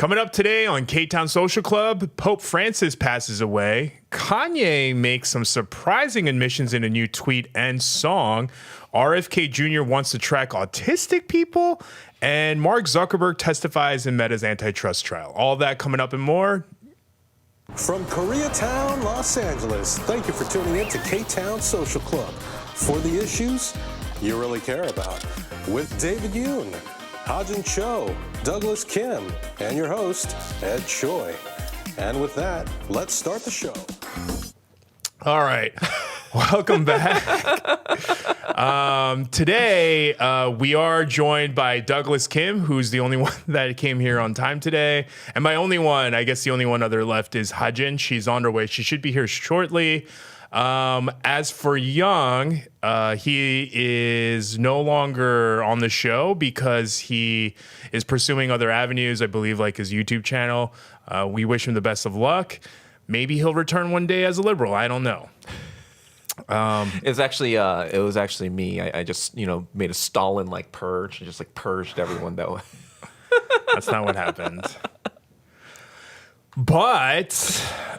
Coming up today on Ktown Social Club, Pope Francis passes away. Kanye makes some surprising admissions in a new tweet and song. RFK Jr. wants to track autistic people. And Mark Zuckerberg testifies in Meta's antitrust trial. All that coming up and more. From Koreatown, Los Angeles, thank you for tuning in to Ktown Social Club for the issues you really care about. With David Nguyen, Hajin Cho, Douglas Kim, and your host, Ed Choi. And with that, let's start the show. All right. Welcome back. Today, we are joined by Douglas Kim, who's the only one that came here on time today. And by only one, I guess the only one other left is Hajin. She's on her way. She should be here shortly. As for Young, he is no longer on the show because he is pursuing other avenues, I believe, like his YouTube channel. We wish him the best of luck. Maybe he'll return one day as a liberal. I don't know. It was actually me. I just, made a Stalin-like purge and just like purged everyone that way. That's not what happened. But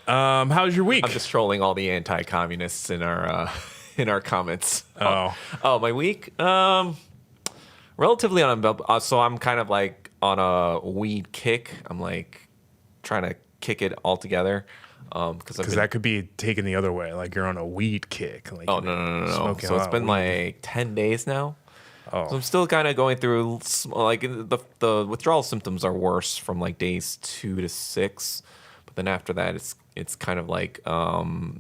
how's your week? I'm just trolling all the anti-communists in our comments. Oh, my week, relatively on. So I'm kind of like on a weed kick. I'm like trying to kick it all together. Because that could be taken the other way. Like you're on a weed kick. Like no. So it's been like 10 days now. Oh. So I'm still kind of going through, like, the withdrawal symptoms are worse from like days 2 to 6, but then after that it's kind of like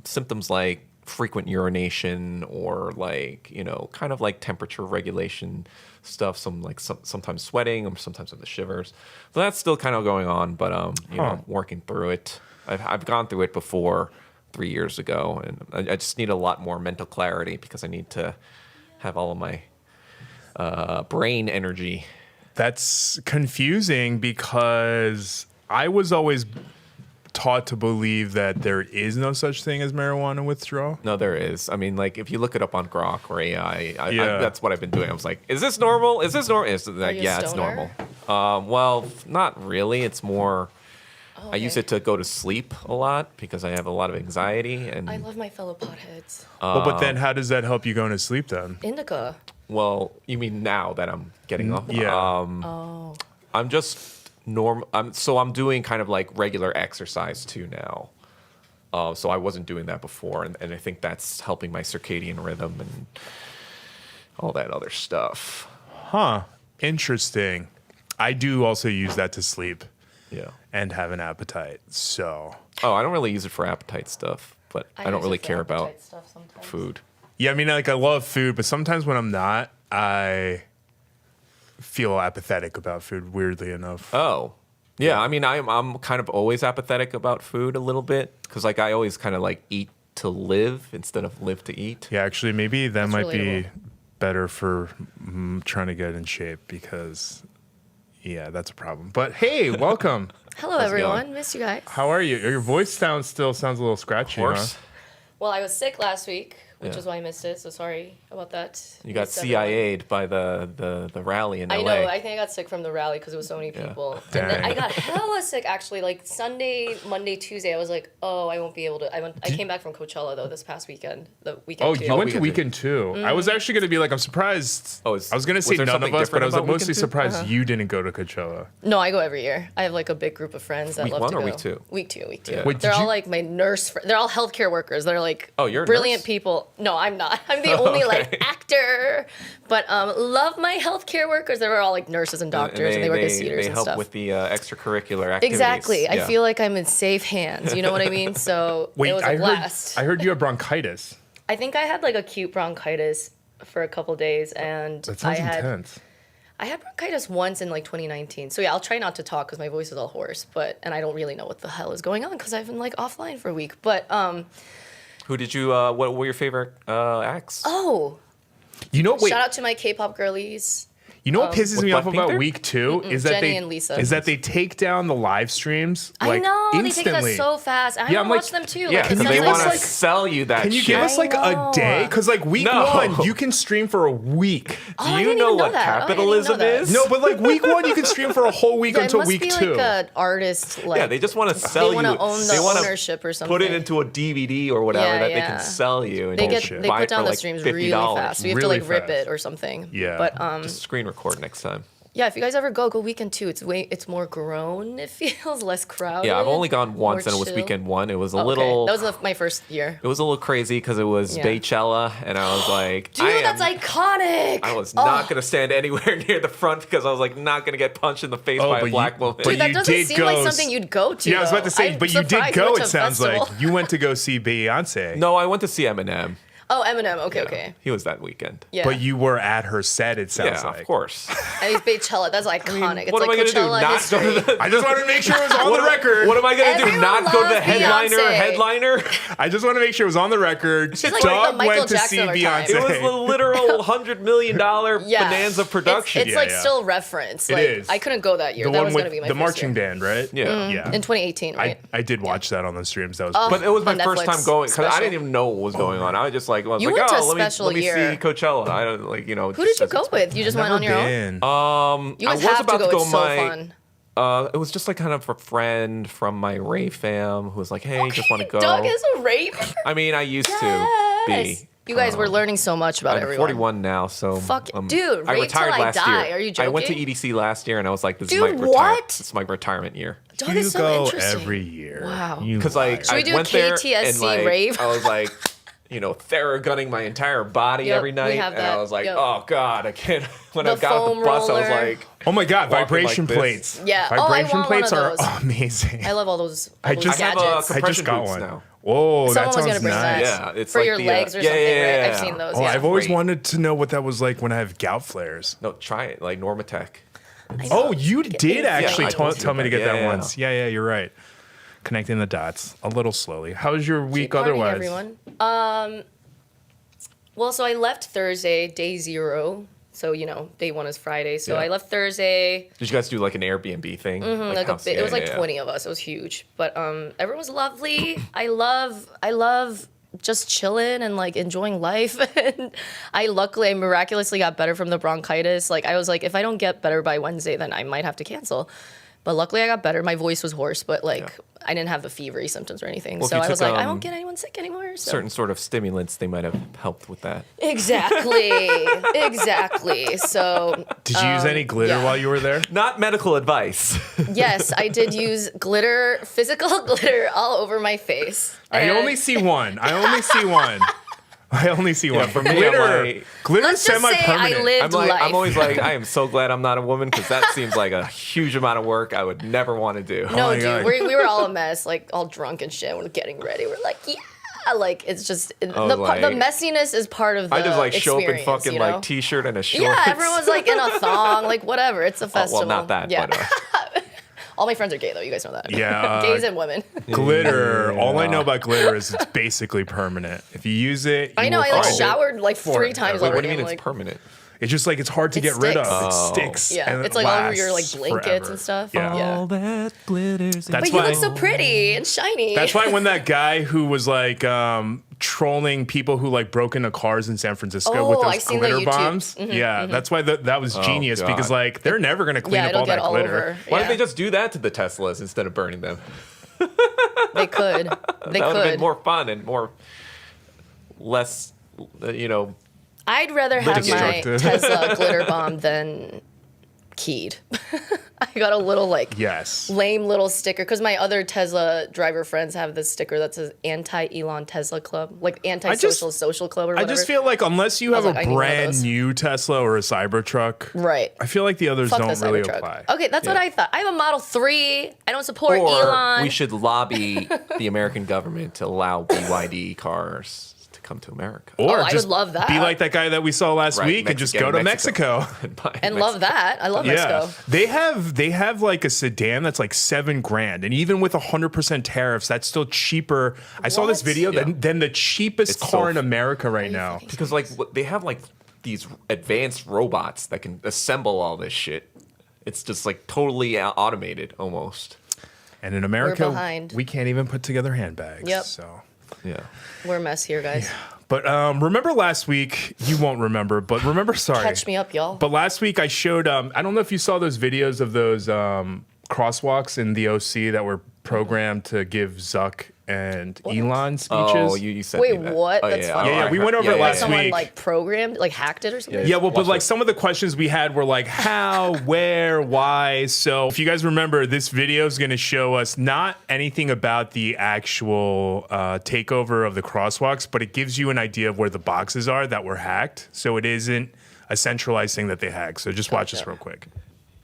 symptoms like frequent urination or like kind of like temperature regulation stuff. Sometimes sweating or sometimes with the shivers. So that's still kind of going on, but I'm working through it. I've gone through it before 3 years ago, and I just need a lot more mental clarity because I need to have all of my brain energy. That's confusing because I was always taught to believe that there is no such thing as marijuana withdrawal. No, there is. I mean, like if you look it up on Grok or AI, that's what I've been doing. I was like, is this normal? Is this normal? It's like, it's normal. Well, not really. It's more. Oh, okay. I use it to go to sleep a lot because I have a lot of anxiety. And I love my fellow potheads. But then how does that help you go to sleep then? Indica. Well, you mean now that I'm getting off? Yeah. I'm just I'm doing kind of like regular exercise too now. So I wasn't doing that before, and I think that's helping my circadian rhythm and all that other stuff. Huh. Interesting. I do also use that to sleep. Yeah. And have an appetite. So. Oh, I don't really use it for appetite stuff, but I don't really care about food. Yeah, I mean, like I love food, but sometimes when I'm not, I feel apathetic about food. Weirdly enough. Oh, yeah. I mean, I'm kind of always apathetic about food a little bit because like I always kind of like eat to live instead of live to eat. Yeah, actually, maybe that might relatable. be better for trying to get in shape because. Yeah, that's a problem. But hey, welcome. Hello, everyone. Miss you guys. How are you? Your voice still sounds a little scratchy, huh? Well, I was sick last week, which is why I missed it. So sorry about that. You got CIA'd by the rally in LA. I know. I think I got sick from the rally because it was so many people. Dang. And then I got hella sick actually. Like Sunday, Monday, Tuesday, I was like, oh, I won't be able to. I came back from Coachella though this past weekend. The weekend. Oh, too. you went to weekend too. I was actually going to be like, I'm surprised. I was going to say there none of something us, but I was different about mostly weekend two? surprised you didn't go to Coachella. No, I go every year. I have like a big group of friends that Week love one to or go. week two? Week two. Yeah. Wait, They're did all you- like my nurse. They're all healthcare workers. They're like you're a brilliant nurse? people. No, I'm not. I'm the only like actor. But love my healthcare workers. They were all like nurses and doctors, and they work as theaters and help stuff. with the extracurricular activities. Exactly. Yeah. I feel like I'm in safe hands. You know what I mean? So Wait, it was a blast. I heard you had bronchitis. I think I had like acute bronchitis for a couple days, and That sounds intense. I had bronchitis once in like 2019. So yeah, I'll try not to talk because my voice is all hoarse, and I don't really know what the hell is going on because I've been like offline for a week. But Who did you? What were your favorite acts? oh, You know, wait. shout out to my K-pop girlies. You know what pisses With me off Blackpink about there? week 2 is that Jenny they and Lisa. is that they take down the live streams. I know. they take that instantly. so fast. I Yeah, want I'm to like- watch them too. Yeah, like, because it they sounds want to like- sell you that Can you shit. give us like I a day? know. Because like week No. one, you can stream for a week. Oh, Do I you didn't know even what that. Oh, I didn't even capitalism know that. is? No, but like week one, you can stream for a whole week Yeah, until it must week be two. like an artist. Like, Yeah, they just want to sell they you. want to own the wanna ownership or Put it something. into a DVD or whatever Yeah, that they yeah. can sell you. And They you get should they buy put it for down the like streams $50. really fast. So you have Really to like rip fast. it or something. Yeah. But Just screen record next time. yeah, if you guys ever go weekend two. It's more grown. It feels less crowded. Yeah, I've only gone once, more and it was chill. weekend one. It was a Oh, okay. little. That was my first year. It was a little crazy because it was Yeah. Baychella, and I was like, Dude, that's iconic. I was not gonna stand anywhere near the front because I was like not gonna get punched in the face by but a you- black woman. but Dude, that you doesn't did seem go like s- something you'd go to. Yeah, I was about to say, I'm but you did surprised go. went to It a sounds like festival. you went to go see Beyonce. No, I went to see Eminem. Oh, Eminem. Okay, okay. He was that weekend. Yeah. But you were at her set. It sounds Yeah, like. of course. And it's Baychella. That's iconic. It's what like am I gonna do? Coachella Not history. go to the. I just wanted to make sure it was on the record. What am I gonna do? Everyone Not go to the loves headliner? Beyonce. Headliner? I just want to make sure it was on the record. like Dog the Michael went to Jackson see of our time. Beyonce. It was the literal $100 million Yeah. bonanza production. It's Yeah, like yeah. still reference. It Like is. I couldn't go that year. the That one was with gonna be my the first marching year. band, right? Yeah. Yeah. In 2018, right? I did watch that on the streams. That was Oh, But it was my the first Netflix time going because I special. didn't even know what was going on. I was just like, You went to a let special me year. see Coachella. I don't like, you know. Who did you go with? You just went on your own. been. You I guys was have about to go. go It's so my. fun. It was just like kind of a friend from my Ray fam who was like, "Hey, just want to go." Doug is a rape. I mean, I used to Yes. be. You guys were learning so much about I'm everyone. 41 now, so Fuck, dude, I rape retired till I last die. year. Are you I went to joking? EDC last year, and I was like, "This Dude, is my what? This is my retirement year." Doug You is so go interesting. every year. Wow. You Because like liar. Should we I do went there and KTSC like rave? I was like, you know, Theragunning my entire body Yep, every we night, have and that. I was like, Yep. "Oh God, I can't." When The I got off foam the bus, I was roller. like, Oh my God, walking vibration like this. plates. Yeah. Oh, I Vibration want one plates of are those. amazing. I love all those. I those just- I have gadgets. a I just compression got boots one. now. Whoa, Someone that was sounds gonna bring nice. that. Yeah, it's For like your the, legs or yeah, something, yeah, right? yeah, I've seen those. Oh, yeah. I've always Great. wanted to know what that was like when I have gout flares. No, try it, like Normatec. Oh, you did actually I told you tell me to about get it. that Yeah, once. Yeah, you're right. Connecting the dots a little slowly. How was your week Good morning, otherwise? everyone. Well, so I left Thursday, day 0. So day 1 is Friday. So Yeah. I left Thursday. Did you guys do like an Airbnb thing? Like a house- bit, it was yeah, like yeah. 20 of us. It was huge, but everyone was lovely. I love just chilling and like enjoying life. And I miraculously got better from the bronchitis. Like I was like, if I don't get better by Wednesday, then I might have to cancel. But luckily I got better. My voice was hoarse, but like Yeah. I didn't have the fevery symptoms or anything. Well, if so you I was took, like, I won't get anyone sick anymore. So. Certain sort of stimulants, they might have helped with that. Exactly. So Did you use any glitter yeah. while you were there? Not medical advice. yes, I did use glitter, physical glitter all over my face. I And- only see one. I only see one. for me, glitter. I'm like- Glitter Let's just say semi-permanent. I lived I'm life. always like, I am so glad I'm not a woman because that seems like a huge amount of work I would never want to do. No, my dude, God. we were all a mess, like all drunk and shit. We're getting ready. We're like, yeah, like it's just the like- messiness is part of the I just like show up in experience, fucking you know? like t-shirt and a shorts. Yeah, everyone's like in a thong, like whatever. It's a festival. well, not that, Yeah. but all my friends are gay though. You guys know that. Yeah, gays and women. Glitter. All I know about glitter is it's basically permanent. If you use it, I you know. will I like find it. showered like 3 it. times Wait, what already. do you mean I'm it's like, permanent? It's just like it's hard to It get rid of. sticks. It sticks. Yeah, and it's it like all over your like lasts blankets forever. and stuff. Yeah. Yeah. All that glitters. That's But you why- look so pretty and shiny. That's why when that guy who was like trolling people who like broke into cars in San Francisco Oh, with those I've seen the glitter YouTube. bombs, yeah, that's why that was genius God. because like they're never gonna clean yeah, up it'll all get that all glitter. over. Why Yeah. don't they just do that to the Teslas instead of burning them? They could. They That would have could. been more fun and less, I'd rather have my Destructive. Tesla glitter bomb than keyed. I got a little like Yes. lame little sticker because my other Tesla driver friends have this sticker that says anti-Elon Tesla Club, like anti-social social club or I whatever. just feel like unless you have was like, I a need one of brand those. new Tesla or a Cybertruck, right. I feel like the others Fuck don't the really Cybertruck. apply. Okay, that's what I thought. I have a Model 3. I don't support or Elon. we should lobby the American government to allow BYD cars to come to America. Or I would just love that. be like that guy that we saw last Right, week and just go to Mexico. and love that. I love Yeah, Mexico. they have like a sedan that's like $7,000, and even with 100% tariffs, that's still cheaper. I saw this What? video Yeah. than the cheapest It's car so- in America right now. fucking- Because like they have like these advanced robots that can assemble all this shit. It's just like totally automated almost. And in America, behind. we can't even put together handbags. Yep. So, Yeah. We're a mess here, guys. but remember last week? You won't remember, but remember. Sorry, Catch me up, y'all. But last week I showed. I don't know if you saw those videos of those crosswalks in the OC that were programmed to give Zuck and Elon speeches. Oh, you said Wait, what? That's funny. Yeah, we went over it last Someone week. like programmed, like hacked it or something. Yeah, well, but like some of the questions we had were like how, where, why. So if you guys remember, this video is going to show us not anything about the actual takeover of the crosswalks, but it gives you an idea of where the boxes are that were hacked. So it isn't a centralized thing that they hacked. So just watch this real quick.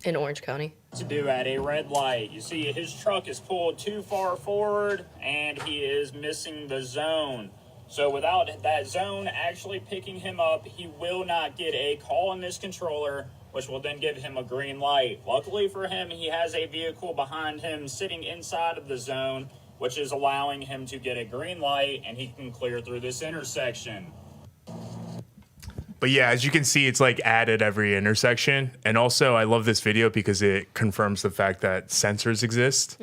In Orange County. To do at a red light. You see his truck is pulled too far forward and he is missing the zone. So without that zone actually picking him up, he will not get a call on this controller, which will then give him a green light. Luckily for him, he has a vehicle behind him sitting inside of the zone, which is allowing him to get a green light and he can clear through this intersection. But yeah, as you can see, it's like added every intersection. And also, I love this video because it confirms the fact that sensors exist.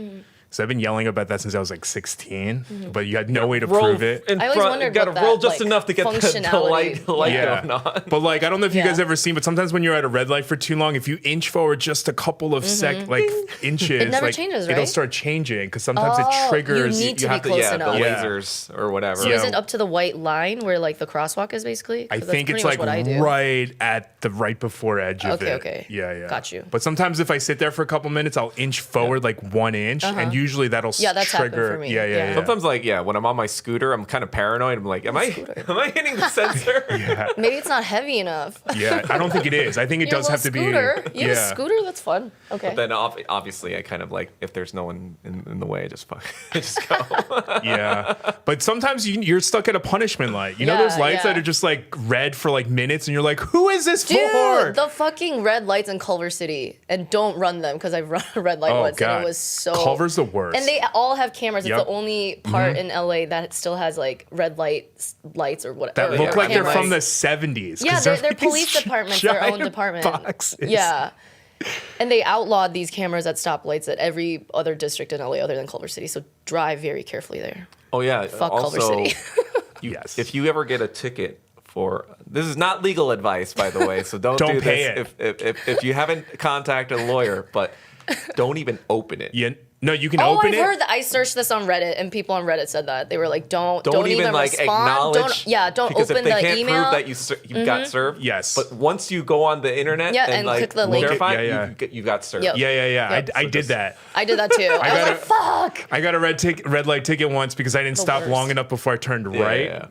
So I've been yelling about that since I was like 16, but you had no way to prove it. In I always front, wondered got to what roll that, just like, enough to get the functionality- light Yeah. going on. But like, I don't know if you Yeah. guys ever seen, but sometimes when you're at a red light for too long, if you inch forward just a couple of inches, It never like, changes, it'll right? start changing because sometimes Oh, it triggers. you need to You have be to, close the enough. Yeah. lasers or whatever. So Yeah. is it up to the white line where like the crosswalk is basically? 'Cause I that's think pretty it's much like what I do. right at the right before edge of Okay, it. okay. Yeah. Got you. But sometimes if I sit there for a couple minutes, I'll inch forward like 1 inch, and usually that'll Yeah, that's happened trigger. for me. Yeah. Yeah. Sometimes, like, when I'm on my scooter, I'm kind of paranoid. I'm like, am I hitting the sensor? Maybe it's not heavy enough. Yeah, I don't think it is. I think it Your does have to little be. scooter. You have Yeah. a scooter? That's fun. Okay. Then obviously, I kind of like, if there's no one in the way, just just go. Yeah, but sometimes you're stuck at a punishment light. You know those Yeah, lights that yeah. are just like red for like minutes, and you're like, "Who is this Dude, for?" the fucking red lights in Culver City, and don't run them because I've run a red light Oh once, god, and it was so. Culver's the worst. And they all have cameras. It's Yep. the only part in LA that still has like red lights or whatever. that look like they're cameras. from the 70s. 'cause Yeah, they're like police these departments, their own giant department. boxes. Yeah. And they outlawed these cameras at stoplights at every other district in LA other than Culver City. So drive very carefully there. Oh, yeah. Fuck also, Culver City. Yes. if you ever get a ticket for, this is not legal advice, by the way, so don't Don't do pay this if you haven't contacted a lawyer, but don't even open it. Yeah. No, you can Oh, open I've it. heard that. I searched this on Reddit, and people on Reddit said that they were like, "Don't even like respond. acknowledge. Don't because open if they the can't email." prove that you got served. Yes. But once you go on the internet Yeah, and and like click the link. verify, Yeah. you got served. Yep. Yeah. Yep. I So did just- that. I did that too. I was got like, it. "Fuck." I got a red light ticket once because I didn't stop worst. long enough before I turned Yeah, right. yeah.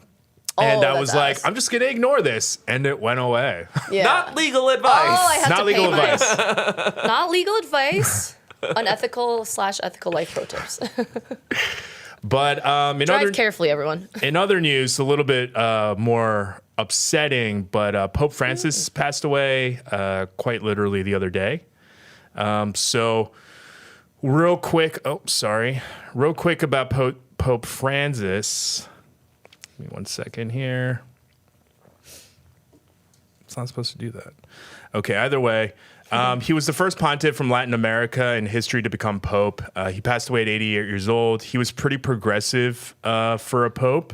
And Oh, I that's was like, ass. I'm just gonna ignore this, and it went away. Yeah. Not legal advice. Oh, I had Not to legal pay mine. advice. Not legal advice. Unethical/ethical life pro tips. But in Drive carefully, everyone. in other news, a little bit more upsetting, but Pope Francis passed away quite literally the other day. So real quick about Pope Francis. Give me 1 second here. It's not supposed to do that. Okay, either way. He was the first pontiff from Latin America in history to become pope. He passed away at 88 years old. He was pretty progressive for a pope.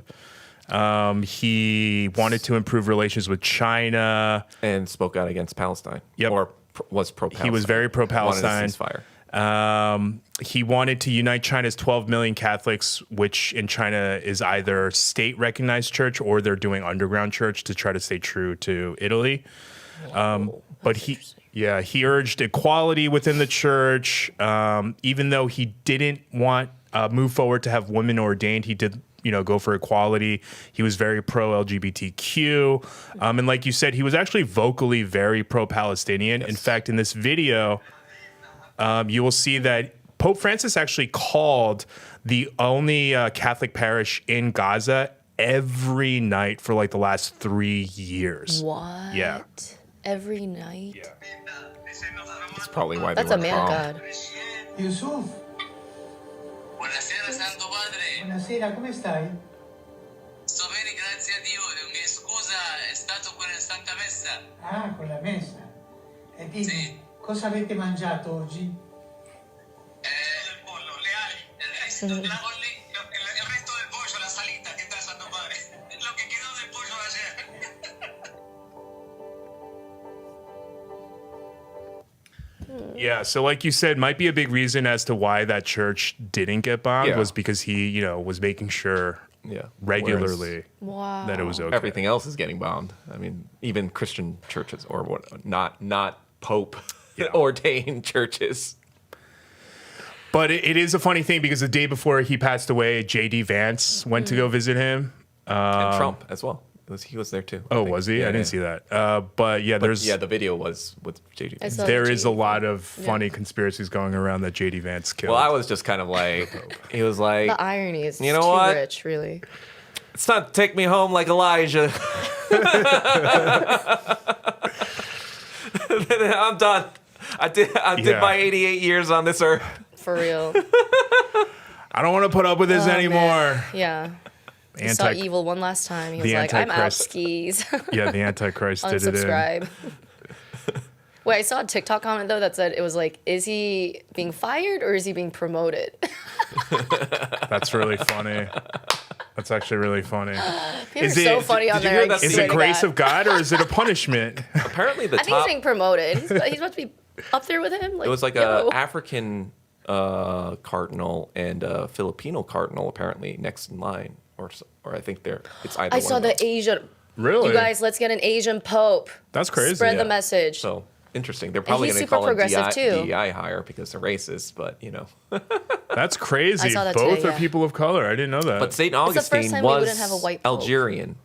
He wanted to improve relations with China. And spoke out against Palestine. Yep. Or was pro-Palestine. He was very pro-Palestine. Wanted a ceasefire. He wanted to unite China's 12 million Catholics, which in China is either state-recognized church or they're doing underground church to try to stay true to Italy. But he urged equality within the church. Even though he didn't want move forward to have women ordained, he did go for equality. He was very pro-LGBTQ. And like you said, he was actually vocally very pro-Palestinian. Yes. In fact, in this video, you will see that Pope Francis actually called the only Catholic parish in Gaza every night for like the last 3 years. What? Yeah. Every night? Yeah. That's probably why That's they a went man of wrong. God. Yusuf, Buonasera Santo Padre, buonasera, come stai? sto bene grazie a Dio, mi scusa, è stato con la Santa Messa. Ah, con la messa. E dimmi, Sì. cosa avete mangiato oggi? Le El resto del pollo, las alitas que estás a tomar. Lo que quedó del pollo ayer. Yeah, so like you said, might be a big reason as to why that church didn't get bombed was because he, was making sure regularly Wow. that it was okay. Everything else is getting bombed. I mean, even Christian churches or what, not Pope ordained churches. But it is a funny thing because the day before he passed away, J.D. Vance went to go visit him. And Trump as well. He was there too. Oh, was he? I didn't see that. But the video was with J.D. Vance. There is a lot of funny conspiracies going around that J.D. Vance killed. Well, I was just kind of like, he was like, The irony is you know too what? rich, really. It's not to take me home like Elijah. I'm done. I did my 88 years on this earth. For real. I don't want to put up with this anymore. Man. Yeah. He saw Anti- evil one last time. He was the like, I'm out Antichrist. skis. Yeah, the Antichrist did it in. Unsubscribe. Wait, I saw a TikTok comment though that said it was like, is he being fired or is he being promoted? That's really funny. That's actually really funny. People are so funny on did you there. hear that Is Swear it to grace God. of God or is it a punishment? Apparently the I think he's top, being promoted. He's about to be up there with him. Like, it was like yo. a African cardinal and a Filipino cardinal apparently next in line, or I think it's either. I one saw of them. the Asian. Really? You guys, let's get an Asian pope. That's crazy. Spread Yeah. the message. So interesting. They're probably he's going to super call him progressive, too. DEI hire because they're racist, but That's crazy. I saw that Both today, are yeah. people of color. I didn't know that. But St. the first Augustine time we was wouldn't have a white pope. Algerian.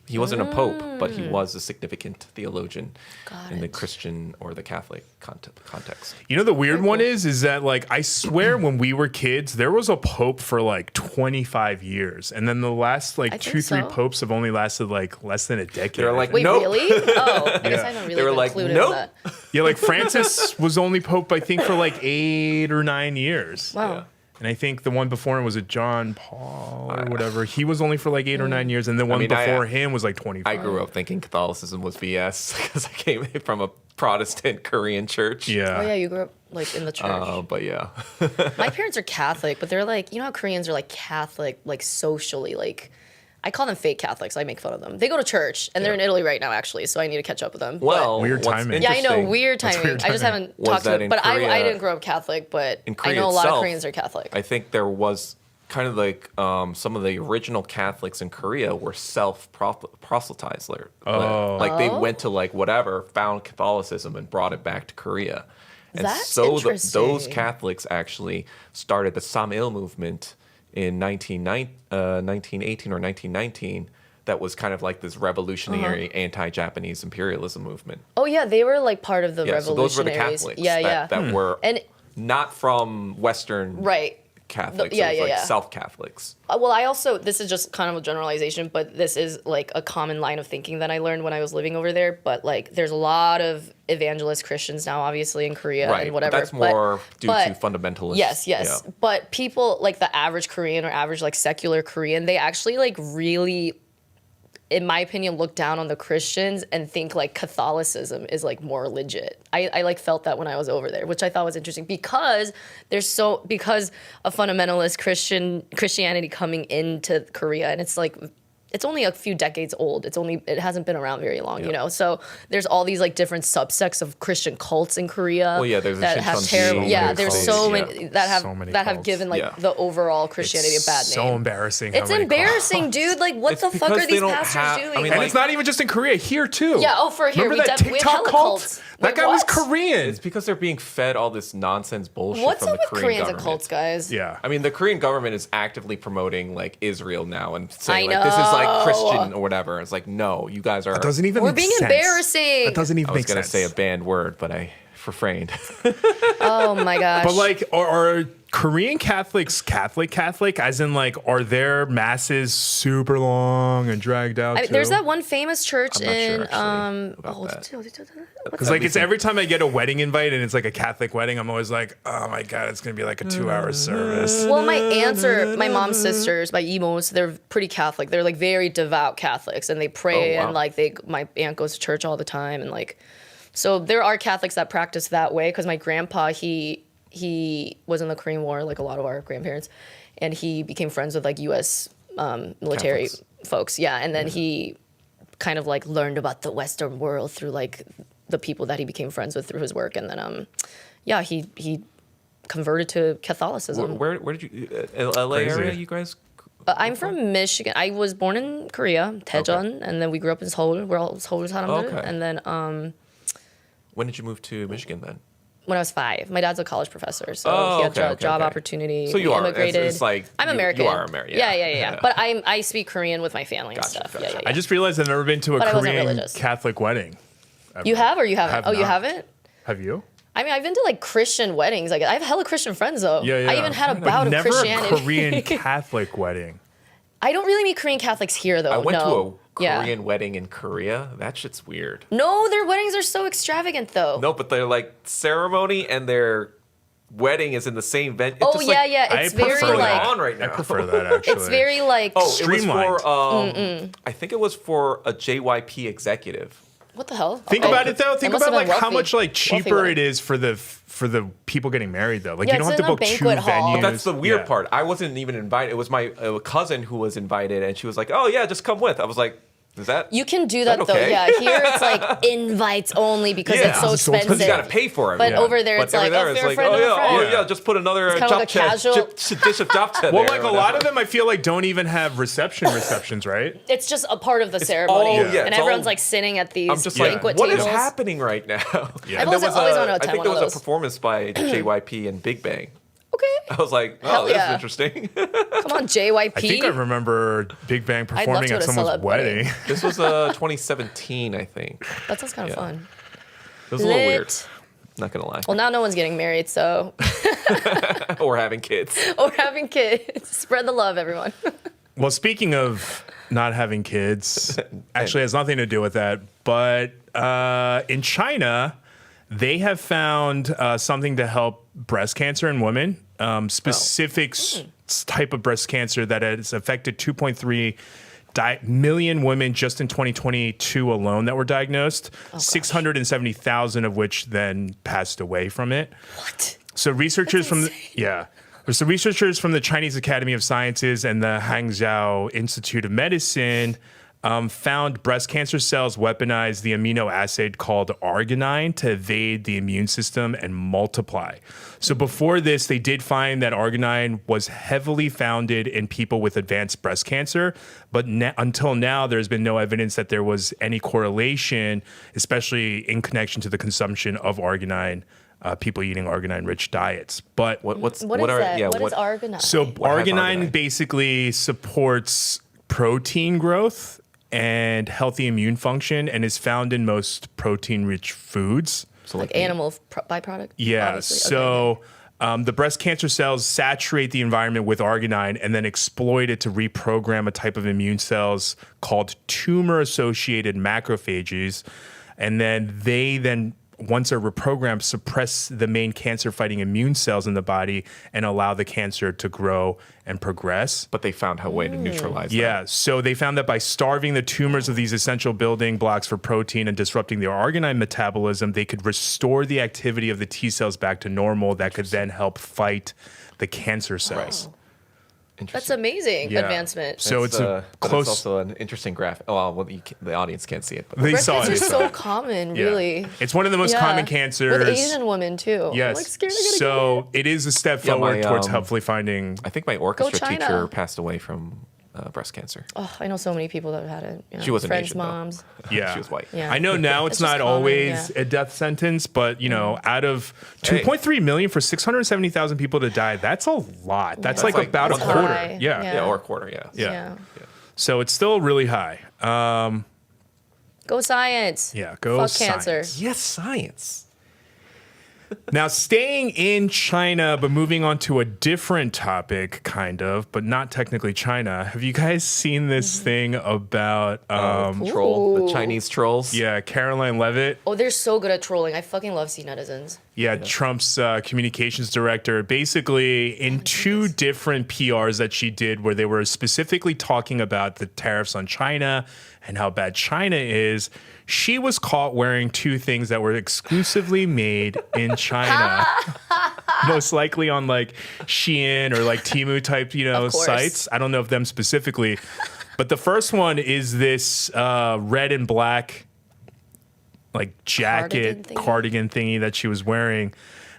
He wasn't a pope, but he was a significant theologian Got in the it. Christian or the Catholic context. the weird one is that like I swear when we were kids there was a pope for like 25 years, and then the last like I think 2-3 so. popes have only lasted like less than a decade. They're like, Wait, nope. really? Oh, I guess I haven't really They were been like, included nope. in that. yeah, like Francis was only pope I think for like 8 or 9 years. Wow. Yeah. And I think the one before him was a John Paul or whatever. He was only for like 8 or 9 years, and the one mean, before him was like 25. I grew up thinking Catholicism was BS because I came from a Protestant Korean church. Yeah. Oh yeah, you grew up like in the church. But yeah. My parents are Catholic, but they're like, you know how Koreans are like Catholic, like socially, like I call them fake Catholics. I make fun of them. They go to church, and they're in Italy right now, actually. So I need to catch up with them. Well, Weird what's timing. Yeah, I know, interesting- weird That's timing. weird I just timing. haven't Was talked to that them. in But I Korea- didn't grow up Catholic, but In I Korea know a lot of itself, Koreans are Catholic. I think there was kind of like some of the original Catholics in Korea were self-proselytized. Like they went to like whatever, found Catholicism and brought it back to Korea. And That's so those interesting. Catholics actually started the Samil movement in 1918 or 1919. That was kind of like this revolutionary anti-Japanese imperialism movement. Oh yeah, they were like part of the Yeah, so those were the revolutionaries. Catholics that were And not from Western right. Catholics. Yeah, it was yeah, like yeah. South-Catholics. Well, I also, this is just kind of a generalization, but this is like a common line of thinking that I learned when I was living over there. But like, there's a lot of evangelist Christians now, obviously in Korea Right, and but whatever. that's more due to fundamentalists. Yes. Yeah. But people like the average Korean or average like secular Korean, they actually like really, in my opinion, look down on the Christians and think like Catholicism is like more legit. I like felt that when I was over there, which I thought was interesting because because of fundamentalist Christianity coming into Korea, and it's like it's only a few decades old. It hasn't been around very long, you know. So there's all these like different subsects of Christian cults in Korea. Well, yeah, there's a that have Shincheonji, terrible. Yeah, many there's cults, so yeah. many that have So many that have cults. given like Yeah. the overall Christianity a bad name. So embarrassing. how It's many embarrassing, dude. Like, what It's the fuck because are they these don't pastors have- I doing? mean, And like- it's not even just in Korea. Here too. Yeah, oh, for here, Remember we that have TikTok hella cult? cults. That Wait, guy was what? Korean. It's because they're being fed all this nonsense bullshit What's from up the with Korean Koreans government. and cults, guys? Yeah. I mean, the Korean government is actively promoting like Israel now and saying I like this is like know. Christian or whatever. It's like no, you guys are. That doesn't even We're make being sense. embarrassing. That doesn't even I was make gonna sense. say a banned word, but I refrained. Oh my gosh. But like, are Korean Catholics Catholic? As in, like, are their masses super long and dragged out? I mean, there's that one famous church I'm not sure, in actually, about that. what's Because like, it's every time I get a wedding invite and it's like a Catholic wedding, I'm always like, oh my god, it's gonna be like a 2-hour service. Well, my aunts are my mom's sisters, my emos. They're pretty Catholic. They're like very devout Catholics, and they pray Oh, wow. and like my aunt goes to church all the time, and like, so there are Catholics that practice that way. Because my grandpa, he he was in the Korean War, like a lot of our grandparents, and he became friends with like U.S. Military Catholics. folks. Yeah, and then he kind of like learned about the Western world through like the people that he became friends with through his work, and then he converted to Catholicism. Where did you LA Crazy. area? You guys? I'm from Michigan. I was born in Korea, Daejeon, and then we grew up in Seoul. We're all Seoul 사람들. Okay. And then When did you move to Michigan then? when I was 5, my dad's a college professor, so he had job opportunity. So you we are immigrated. It's like I'm you American. are American. Yeah. But I speak Korean with my family and stuff. Gotcha. Yeah. I just realized I've never been to a But I wasn't Korean religious. Catholic wedding. ever. You have or you haven't? have You not. haven't? Have you? I mean, I've been to like Christian weddings. Like I have hella Christian friends though. Yeah. I even had a bout of Never Christianity. a Korean Catholic wedding. I don't really meet Korean Catholics here though. I went no. to a Korean wedding in Korea. That shit's weird. No, their weddings are so extravagant though. No, but they're like ceremony and their wedding is in the same venue. Oh yeah. I It's very prefer like on right now. I prefer that actually. it's very like Oh, it was Streamlined. for I think it was for a JYP executive. what the hell? Think Oh, about it though. it Think must about have been like how wealthy. much like Wealthy cheaper wedding. it is for the people getting married though. Like Yeah, you don't it's have to in a book 2 banquet hall. venues. But That's the weird Yeah. part. I wasn't even invited. It was my cousin who was invited, and she was like, "Oh yeah, just come with." I was like, "Is that?" You can do that that though. okay? Yeah, here it's like invites only because Yeah. it's so It's so expensive. Because you got to pay for it. But Yeah. over there, But it's like, there oh, it's fair like, friend oh of a yeah, friend. oh yeah, just put another It's kinda like a casual- dish of japchae. Well, like a lot of them, I feel like don't even have receptions, right? It's just a part of the ceremony, all- yeah, and it's everyone's all- like sitting at these I'm just banquet like, what is tables. happening right now? Yeah. And I've there always wanted to I attend think there one of was a those. performance by JYP and Big Bang. Okay, I was like, oh, Hell this yeah. is interesting. come on, JYP. I think I remember Big Bang love performing to at go to someone's celeb wedding. wedding. This was 2017, I think. That sounds kind of Yeah. fun. It was a little weird. Lit. Not gonna lie. Well, now no one's getting married, so Or having kids. or having kids. Spread the love, everyone. Well, speaking of not having kids, actually has nothing to do with that. But in China, they have found something to help breast cancer in women, specific type of breast cancer that has affected 2.3 million women just in 2022 alone that were diagnosed, 670,000 of which then passed away from it. What? So researchers That's So researchers from the Chinese Academy of Sciences and the Hangzhou Institute of Medicine found breast cancer cells weaponize the amino acid called arginine to evade the immune system and multiply. So before this, they did find that arginine was heavily founded in people with advanced breast cancer, but until now, there's been no evidence that there was any correlation, especially in connection to the consumption of arginine. People eating arginine-rich diets, but What is that? What is arginine? so has arginine arginine? basically supports protein growth and healthy immune function, and is found in most protein-rich foods. So like animal byproduct. Yeah. obviously. So the breast cancer cells saturate the environment with arginine and then exploit it to reprogram a type of immune cells called tumor-associated macrophages, and then once they're reprogrammed, suppress the main cancer-fighting immune cells in the body and allow the cancer to grow and progress. But they found a way to neutralize Yeah, so they found that by starving the tumors of these essential building blocks for protein and disrupting their arginine metabolism, they could restore the activity of the T cells back to normal that could then help fight the cancer cells. That's amazing Yeah. advancement. So it's a but close. It's also an interesting graph. Oh, well, the audience can't see it. But They breast saw cancer it. is so common, Yeah. really. It's one of the most Yeah. common cancers. With Asian women too. Yes. I'm like scared to get So it is a step Yeah, forward my, towards hopefully finding. I think my orchestra China. teacher passed away from breast cancer. Oh, I know so many people that have had it. Yeah. She wasn't friends, Asian, though. moms. Yeah, She was white. Yeah. I know now it's It's just not common, always yeah. a death sentence, but out of Hey. 2.3 million for 670,000 people to die, that's a lot. That's like That's like about a one quarter. high. Yeah. Yeah, or a quarter, yeah. Yeah. So it's still really high. Go science. Yeah, go Fuck cancer. science. Yes, science. Now, staying in China, but moving on to a different topic, kind of, but not technically China. Have you guys seen this thing about, Troll, the Ooh. Chinese trolls. Caroline Leavitt? Oh, they're so good at trolling. I fucking love C-netizens. Yeah, Trump's communications director, basically in 2 different PRs that she did where they were specifically talking about the tariffs on China and how bad China is, she was caught wearing 2 things that were exclusively made in China. most likely on like Shein or like Temu type, Of course. sites. I don't know if them specifically, but the first one is this red and black like jacket cardigan thingy that she was wearing.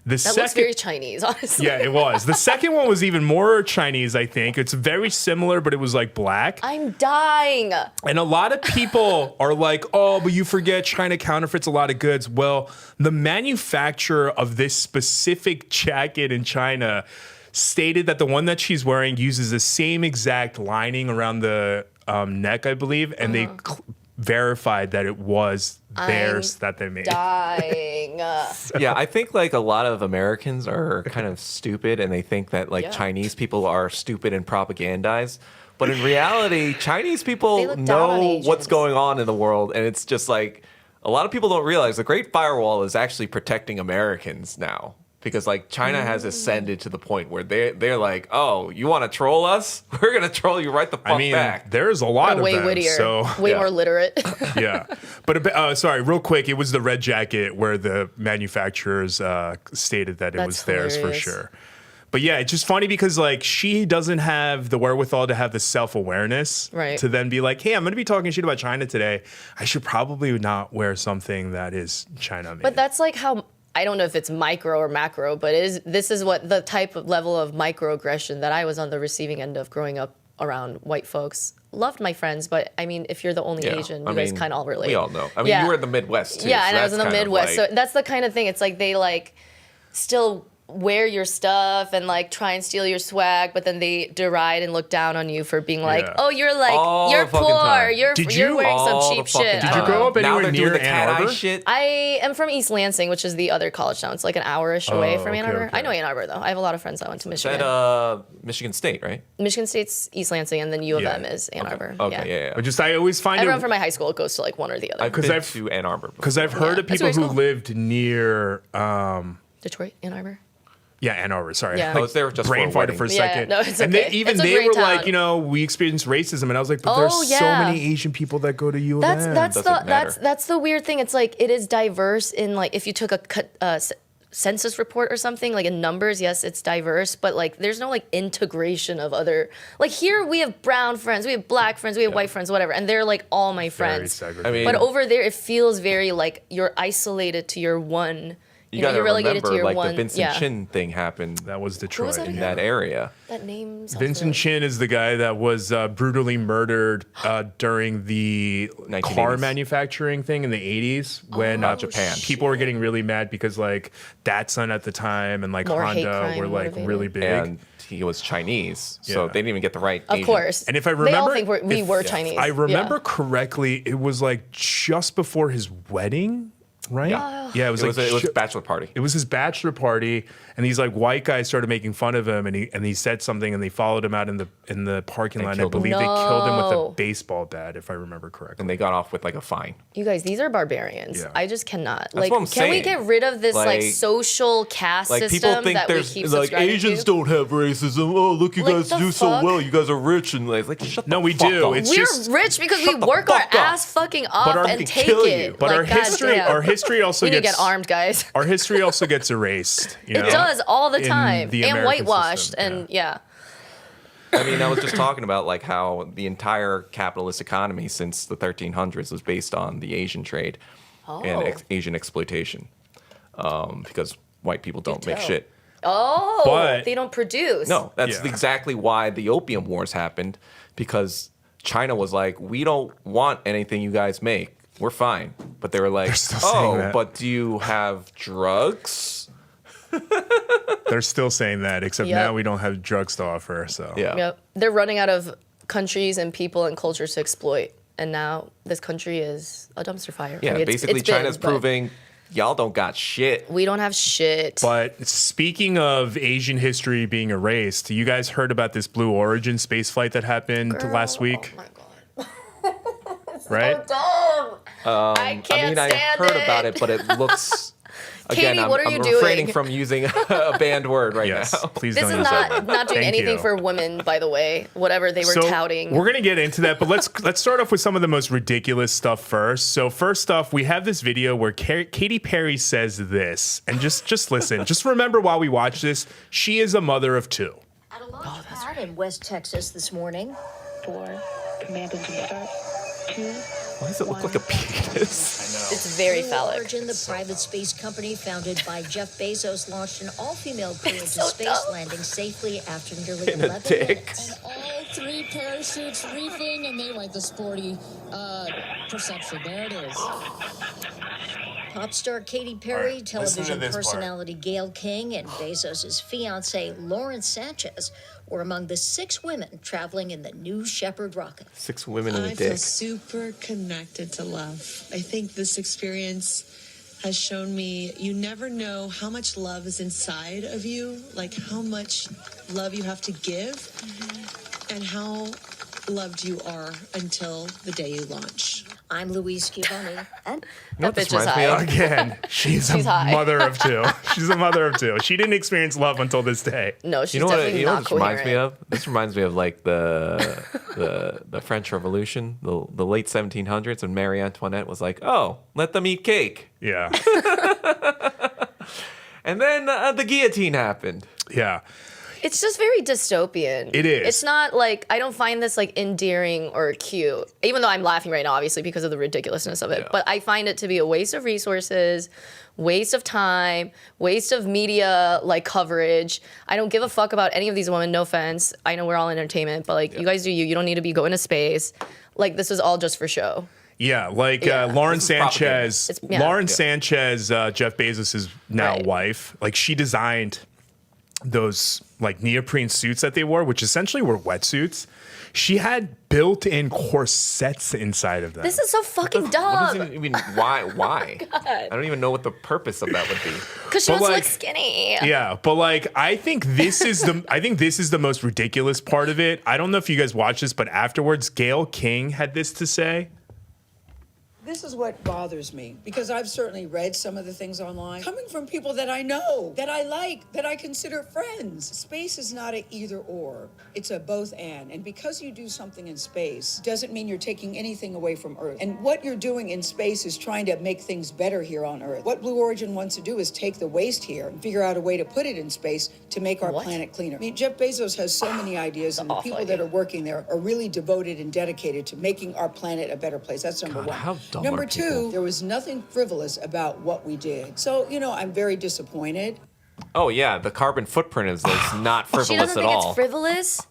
That looks very Chinese, honestly. Yeah, it was. The second one was even more Chinese, I think. It's very similar, but it was like black. I'm dying. And a lot of people are like, oh, but you forget China counterfeits a lot of goods. Well, the manufacturer of this specific jacket in China stated that the one that she's wearing uses the same exact lining around the neck, I believe, and they verified that it was theirs that they made. Dying. Yeah, I think like a lot of Americans are kind of stupid and they think that like Chinese people are stupid and propagandize. But in reality, Chinese people know what's going on in the world. And it's just like a lot of people don't realize the Great Firewall is actually protecting Americans now. Because like China has ascended to the point where they're like, oh, you want to troll us? We're gonna troll you right the fuck back. There's a lot of way them, wittier, so way more literate. yeah. But sorry, real quick, it was the red jacket where the manufacturers stated that it was theirs for sure. But yeah, it's just funny because like she doesn't have the wherewithal to have the self-awareness to then be like, hey, I'm going to be talking shit about China today. I should probably not wear something that is China made. But that's like how, I don't know if it's micro or macro, but this is what the type of level of microaggression that I was on the receiving end of growing up around white folks. Loved my friends, but I mean, if you're the only Asian, you guys kind of all relate. We all know. I mean, you were in the Midwest too. Yeah, so and I was in the Midwest, like, so that's the kind of thing. It's like they like still wear your stuff and like try and steal your swag, but then they deride and look down on you for being like, oh, you're like you're poor, you're wearing some cheap shit. Did you grow up anywhere near Ann Arbor? Shit. I am from East Lansing, which is the other college town. It's like an hour-ish away from Ann Arbor. Okay. I know Ann Arbor though. I have a lot of friends that went to Michigan. At Michigan State, right? Michigan State's East Lansing, and then U of M is Ann Arbor. Okay, yeah. But just I always find everyone from my high school goes to like one or the other. I've been to Ann Arbor because I've heard of people who lived near Detroit, Ann Arbor. Yeah, Ann Arbor. Sorry, Yeah. I was there just brain for a farted for a wedding. second. No, it's and okay. they It's a were great like, town. we experienced racism, and I was like, but there's so many Asian people that go to U of M. That's the weird thing. It's like it is diverse in like if you took a census report or something like in numbers, yes, it's diverse, but like there's no like integration of other like here we have brown friends, we have black friends, we have white friends, whatever, and they're like all my friends. I mean, but over there it feels very like you're isolated to your one. You gotta relegated remember, to your like one. the Vincent Chin thing happened. That was Detroit. that in again? that area. That name sounds Vincent Chin is the guy that was brutally murdered during the 1980s. car manufacturing thing in the 80s when Japan. people were getting really mad because like Datsun at the time and like More hate Honda crime were like motivated. really big. And he was Chinese, so Yeah. they didn't even get the right Of Asian. course. And if I they all remember, think we were Chinese. I remember correctly, it was like just before his wedding, right? Yeah. It was It like was a bachelor party. It was his bachelor party, and these like white guys started making fun of him, and he said something, and they followed him out in the parking lot. And I killed him. believe they killed him with No. a baseball bat, if I remember correctly. And they got off with like a fine. You guys, these are barbarians. Yeah. I just cannot. what I'm can we saying. get rid of this like Like- social caste Like system people think that we there's keep like subscribing Asians to? don't have racism. Oh, look, you Like, guys the do so fuck? well. You guys are rich and like shut the No, we fuck do. up. It's We're just- rich because we shut the work our fuck up. ass fucking off our- and can take kill it. you. But like, our history also we need to gets get armed, guys. Our history also gets erased. You know? It does all the In time, the and American whitewashed, system, and yeah. I mean, I was just talking about like how the entire capitalist economy since the 1300s was based on the Asian trade and Asian exploitation, because white people don't make tell. shit. Oh, But- they don't produce. No, that's Yeah. exactly why the Opium Wars happened, because China was like, we don't want anything you guys make. We're fine. But they were like, still saying that. but do you have drugs? They're still saying that, except Yep. now we don't have drugs to offer. So Yeah. Yep. They're running out of countries and people and cultures to exploit, and now this country is a dumpster fire. Yeah, I mean, basically it's been, China's but proving y'all don't got shit. we don't have shit. But speaking of Asian history being erased, you guys heard about this Blue Origin space flight that happened last week, Oh my god. right? Dumb. I can't I mean, I stand heard it. about it, but it looks. Again, Katie, what are I'm you refraining doing? from using a banned word right Yes, now. please This don't is use that. not doing Thank anything you. for women, by the way. Whatever they were touting. We're gonna get into that, but let's start off with some of the most ridiculous stuff first. So first off, we have this video where Katy Perry says this, and just listen. Just remember while we watch this, she is a mother of two. At a launch pad in West Texas this morning. 4, command engine start. 2. Why does it look like a penis? It's very Blue phallic. Origin, the private space company founded by Jeff Bezos, launched an all-female crew into so space, dumb. landing safely after nearly In a 11 dick. minutes. And all 3 parachutes reefing, and they like the sporty perception. There it is. Pop star Katy Perry, listen to television this part. personality Gayle King, and Bezos' fiancée Lauren Sanchez were among the 6 women traveling in the New Shepard rocket. 6 women in a I feel dick. super connected to love. I think this experience has shown me you never know how much love is inside of you, like how much love you have to give, and how loved you are until the day you launch. I'm Louise Schiavone. And That bitch is reminds me high. of? Again, she's a high. mother of two. She's a mother of two. She didn't experience love until this day. No, she's You know what? definitely You know not what this reminds me coherent. of? This reminds me of like the French Revolution, the late 1700s, when Marie Antoinette was like, "Oh, let them eat cake," Yeah, and then the guillotine happened. yeah. It's just very dystopian. It is. It's not like, I don't find this like endearing or cute, even though I'm laughing right now, obviously, because of the ridiculousness of it. Yeah. But I find it to be a waste of resources, waste of time, waste of media like coverage. I don't give a fuck about any of these women, no offense. I know we're all entertainment, but like, you guys do you. You don't need to be going to space. Like, this is all just for show. Yeah, like Yeah. Lauren This is propaganda. Sanchez. It's- yeah. Lauren Yeah. Sanchez, Jeff Bezos' now Right. wife. Like, she designed those like neoprene suits that they wore, which essentially were wetsuits. She had built-in corsets inside of them. This is so fucking What dumb. does it even why? Why? I don't even know what the purpose of that would be. Because she But, wants to like, look skinny. Yeah, but like I think this is the most ridiculous part of it. I don't know if you guys watched this, but afterwards, Gayle King had this to say. This is what bothers me, because I've certainly read some of the things online coming from people that I know, that I like, that I consider friends. Space is not a either or, it's a both and because you do something in space doesn't mean you're taking anything away from Earth. And what you're doing in space is trying to make things better here on Earth. What Blue Origin wants to do is take the waste here and figure out a way to put it in space to make our planet cleaner. I mean, Jeff Bezos has so many ideas, and the people that are working there are really devoted and dedicated to making our planet a better place. That's number one. how dumb Number are two, people? there was nothing frivolous about what we did. So, I'm very disappointed. Oh yeah, the carbon footprint is not She frivolous doesn't at think all. it's frivolous.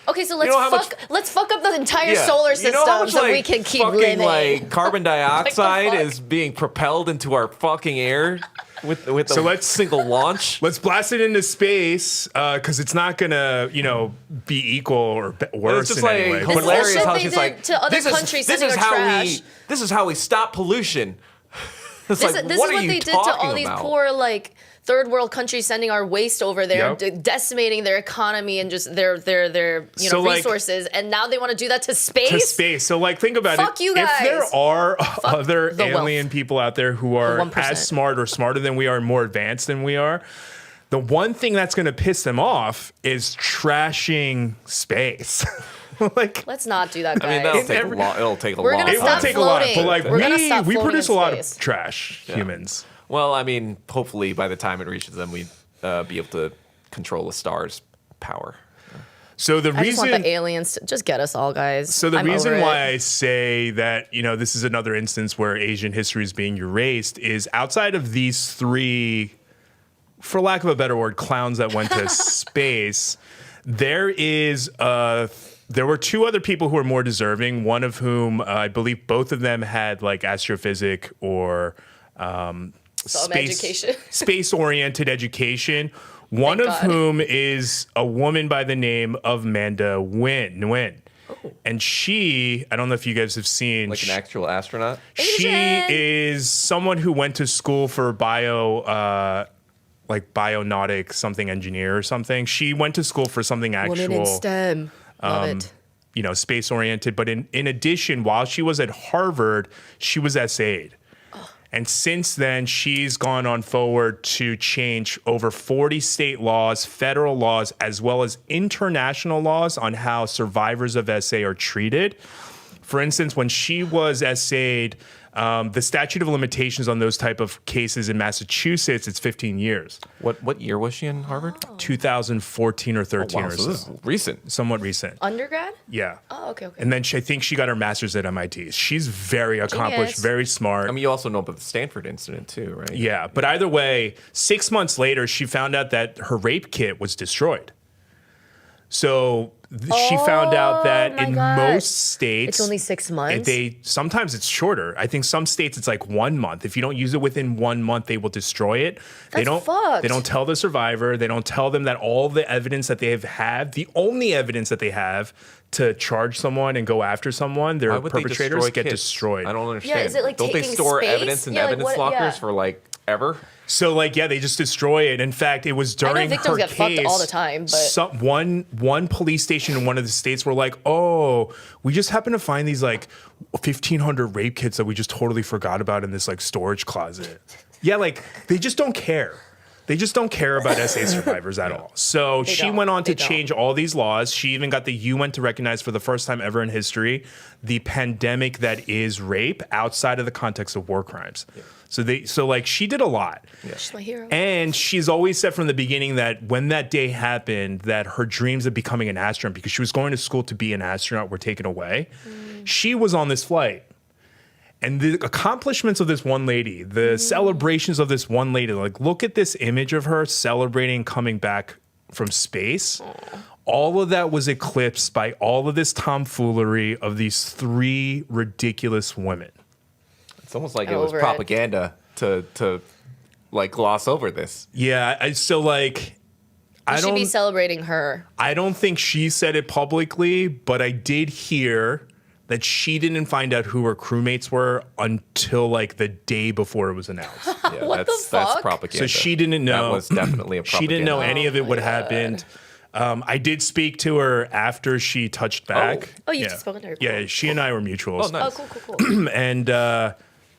Okay, so let's know how much- let's fuck up the entire Yeah. solar You system know how much, so we like, can keep fucking, living. like carbon dioxide fuck? is being propelled into our fucking air with So a let's- single launch. Let's blast it into space because it's not gonna, be equal or worse It's just in any way. like This is hilarious shit how they she's did like, to other this is countries this sending is our how trash. this is how we stop pollution. It's This, like, this what is are what you they did to talking all these about? poor third world countries, sending our waste over there, Yep. decimating their economy and just their So, like, resources, and now they want to do that to space. To space. So think about Fuck it. you If there guys. are other the wealth. alien people out there who are 1%. as smart or smarter than we are, more advanced than we are, the one thing that's going to piss them off is trashing space. Let's not do that, guys. I mean, that'll take a lot. It'll take a We're long gonna it time. will stop take a lot, but floating. We're gonna stop we floating produce in a lot space. of trash, humans. Well, I mean, hopefully by the time it reaches them, we'd be able to control the stars' power. So the I just want reason the aliens to just get us all, guys. So the I'm reason over why it. I say that, this is another instance where Asian history is being erased is outside of these three, for lack of a better word, clowns that went to space, there were two other people who were more deserving, one of whom I believe both of them had like astrophysics or education. space-oriented education. One Thank of God. whom is a woman by the name of Amanda Nguyen. And she, I don't know if you guys have seen, Like an actual astronaut? she Asian. is someone who went to school for bionautic something engineer or something. She went to school for something Women in actual, STEM. Love it. space oriented. But in addition, while she was at Harvard, she was SA'd. And since then, she's gone on forward to change over 40 state laws, federal laws, as well as international laws on how survivors of SA are treated. For instance, when she was SA'd, the statute of limitations on those type of cases in Massachusetts, it's 15 years. What year was she in Harvard? 2014 or 13 or so. This is recent. Somewhat recent. Undergrad? Yeah. Oh, okay. And then I think she got her master's at MIT. She's very accomplished, Genius. very smart. I mean, you also know about the Stanford incident too, right? Yeah, but either way, 6 months later, she found out that her rape kit was destroyed. So she found out that my in God. most states, It's only 6 months? Sometimes it's shorter. I think some states it's like 1 month. If you don't use it within 1 month, they will destroy it. They don't tell the survivor. They don't tell them that all the evidence that they have, the only evidence that they have to charge someone and go after someone, their perpetrators get destroyed. I don't understand. Yeah, is it like don't they taking store space? evidence in Yeah, like evidence what- lockers yeah. for like ever? So they just destroy it. In fact, it was I know during victims her get fucked case. all the time, but One police station in one of the states were like, "Oh, we just happened to find these like 1,500 rape kits that we just totally forgot about in this like storage closet." Yeah, like they just don't care. They just don't care about SA survivors at all. So she went on to change all these laws. She even got the UN to recognize for the first time ever in history the pandemic that is rape outside of the context of war crimes. Yeah. So she did a lot. Yeah. She's my hero. And she's always said from the beginning that when that day happened, that her dreams of becoming an astronaut, because she was going to school to be an astronaut, were taken away. She was on this flight. And the accomplishments of this one lady, the celebrations of this one lady, like look at this image of her celebrating coming back from space. All of that was eclipsed by all of this tomfoolery of these 3 ridiculous women. It's almost like it was propaganda to like gloss over this. Yeah, I should be celebrating her. I don't think she said it publicly, but I did hear that she didn't find out who her crewmates were until like the day before it was announced. Yeah, that's propaganda. So she didn't know. That was definitely a propaganda. She didn't know any of it would happen. I did speak to her after she touched back. Oh, you've spoken to her. Cool. Yeah, she and I were mutuals. Oh, nice. Cool. And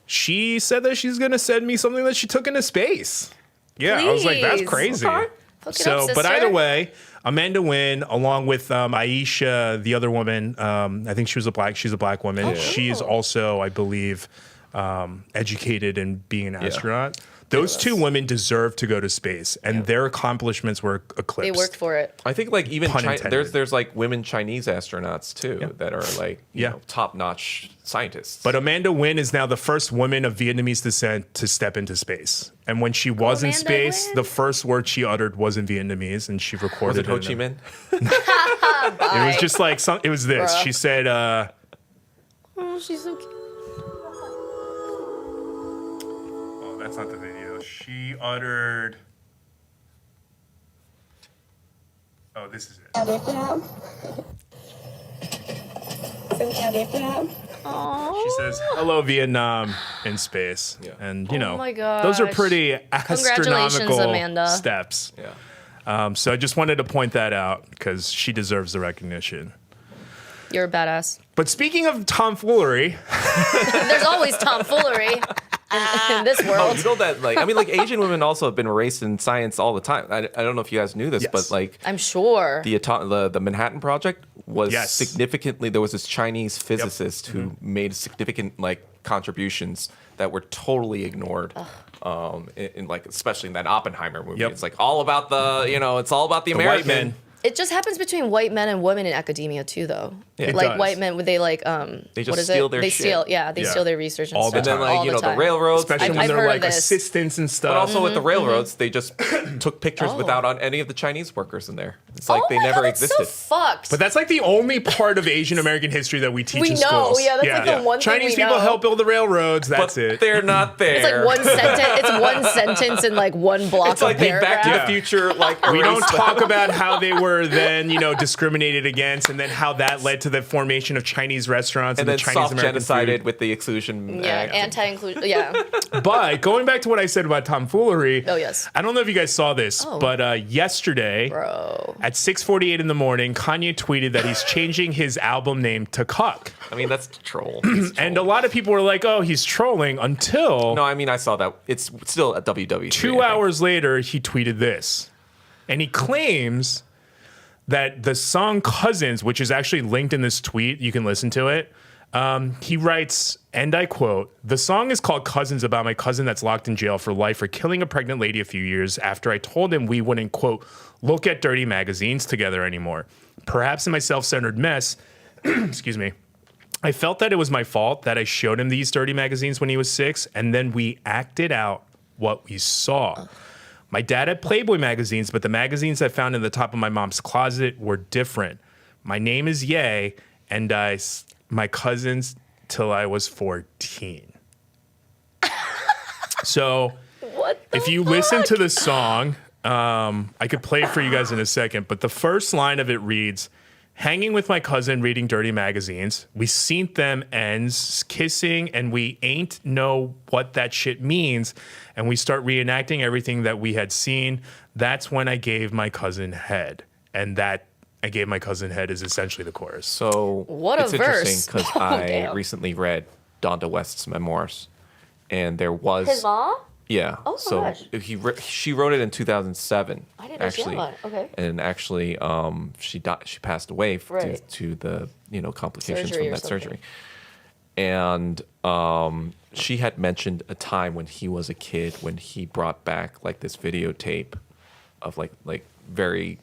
she said that she's going to send me something that she took into space. Yeah, I was like, that's Please. crazy. Okay. Hook it up, But sister. either way, Amanda Nguyen, along with Aisha, the other woman, I think she's a black woman. Oh, She's also, I believe, educated in being an astronaut. Those 2 women deserve to go to space, and their accomplishments were eclipsed. They worked for it. I think like even Pun intended. there's like women Chinese astronauts too that are like you know, top-notch scientists. But Amanda Nguyen is now the first woman of Vietnamese descent to step into space. And when she was in space, the first word she uttered was in Vietnamese, and she recorded Was it Ho Chi Minh? It was just like it was this. Bruh. She said, Oh, she's so cute. oh, that's not the video. She uttered. Oh, this is it. She says, "Hello, Vietnam," in space, and you know, my gosh. those are pretty Congratulations, astronomical Amanda. steps. Yeah. So I just wanted to point that out because she deserves the recognition. You're a badass. But speaking of tomfoolery, There's always tomfoolery in this world. You know that like I mean like Asian women also have been erased in science all the time. I don't know if you guys knew this, but like I'm sure. the Manhattan Project was Yes. significantly. There was this Chinese physicist who made significant like contributions that were totally ignored. In like especially in that Oppenheimer movie, it's like all about the it's all about the American. white men. It just happens between white men and women in academia too, though. Yeah. It Like does. white men, they like They just what is steal it? their They shit. steal, they steal their research and All the stuff. And then like all the time. railroads, Especially when I've they're heard like of this. assistants and stuff. but also with the railroads, they just took pictures Oh. without any of the Chinese workers in there. It's like Oh they my never God, that's existed. So fucked. But that's like the only part of Asian American history that we teach We in know, schools. yeah, that's like the one thing Chinese we people know. help build the railroads. That's but it. they're not there. It's like one sentence. It's one sentence in like one block It's like of the paragraph. Back to the Future. Like We don't erased talk about how they were were then, discriminated against, and then how that led to the formation of Chinese restaurants and then the Chinese American soft-genocided food. with the Exclusion Yeah, Act. anti-inclusion. Yeah. But going back to what I said about tomfoolery, Oh, yes. I don't know if you guys saw this, but yesterday at 6:48 in the morning, Kanye tweeted that he's changing his album name to Cuck. I mean, that's troll. And a lot of people were like, oh, he's trolling until... No, I mean, I saw that. It's still a WW3. 2 hours later, he tweeted this. And he claims that the song Cousins, which is actually linked in this tweet, you can listen to it. He writes, and I quote, "The song is called Cousins about my cousin that's locked in jail for life for killing a pregnant lady a few years after I told him we wouldn't, quote, look at dirty magazines together anymore. Perhaps in my self-centered mess, excuse me, I felt that it was my fault that I showed him these dirty magazines when he was 6, and then we acted out what we saw. My dad had Playboy magazines, but the magazines I found in the top of my mom's closet were different. My name is Ye, and my cousins till I was 14. So if you listen to the song, I could play it for you guys in a second, but the first line of it reads, hanging with my cousin reading dirty magazines. We seen them ends kissing and we ain't know what that shit means. And we start reenacting everything that we had seen. That's when I gave my cousin head. And that I gave my cousin head is essentially the chorus. So What a it's verse. interesting because Oh, I damn. recently read Donda West's memoirs. And there was... His mom? Yeah. Oh, my so gosh. she wrote it in 2007. I didn't know she had one. Okay. And actually, she passed away due Right. to the complications Surgery from or that something. surgery. And she had mentioned a time when he was a kid when he brought back like this videotape of like very,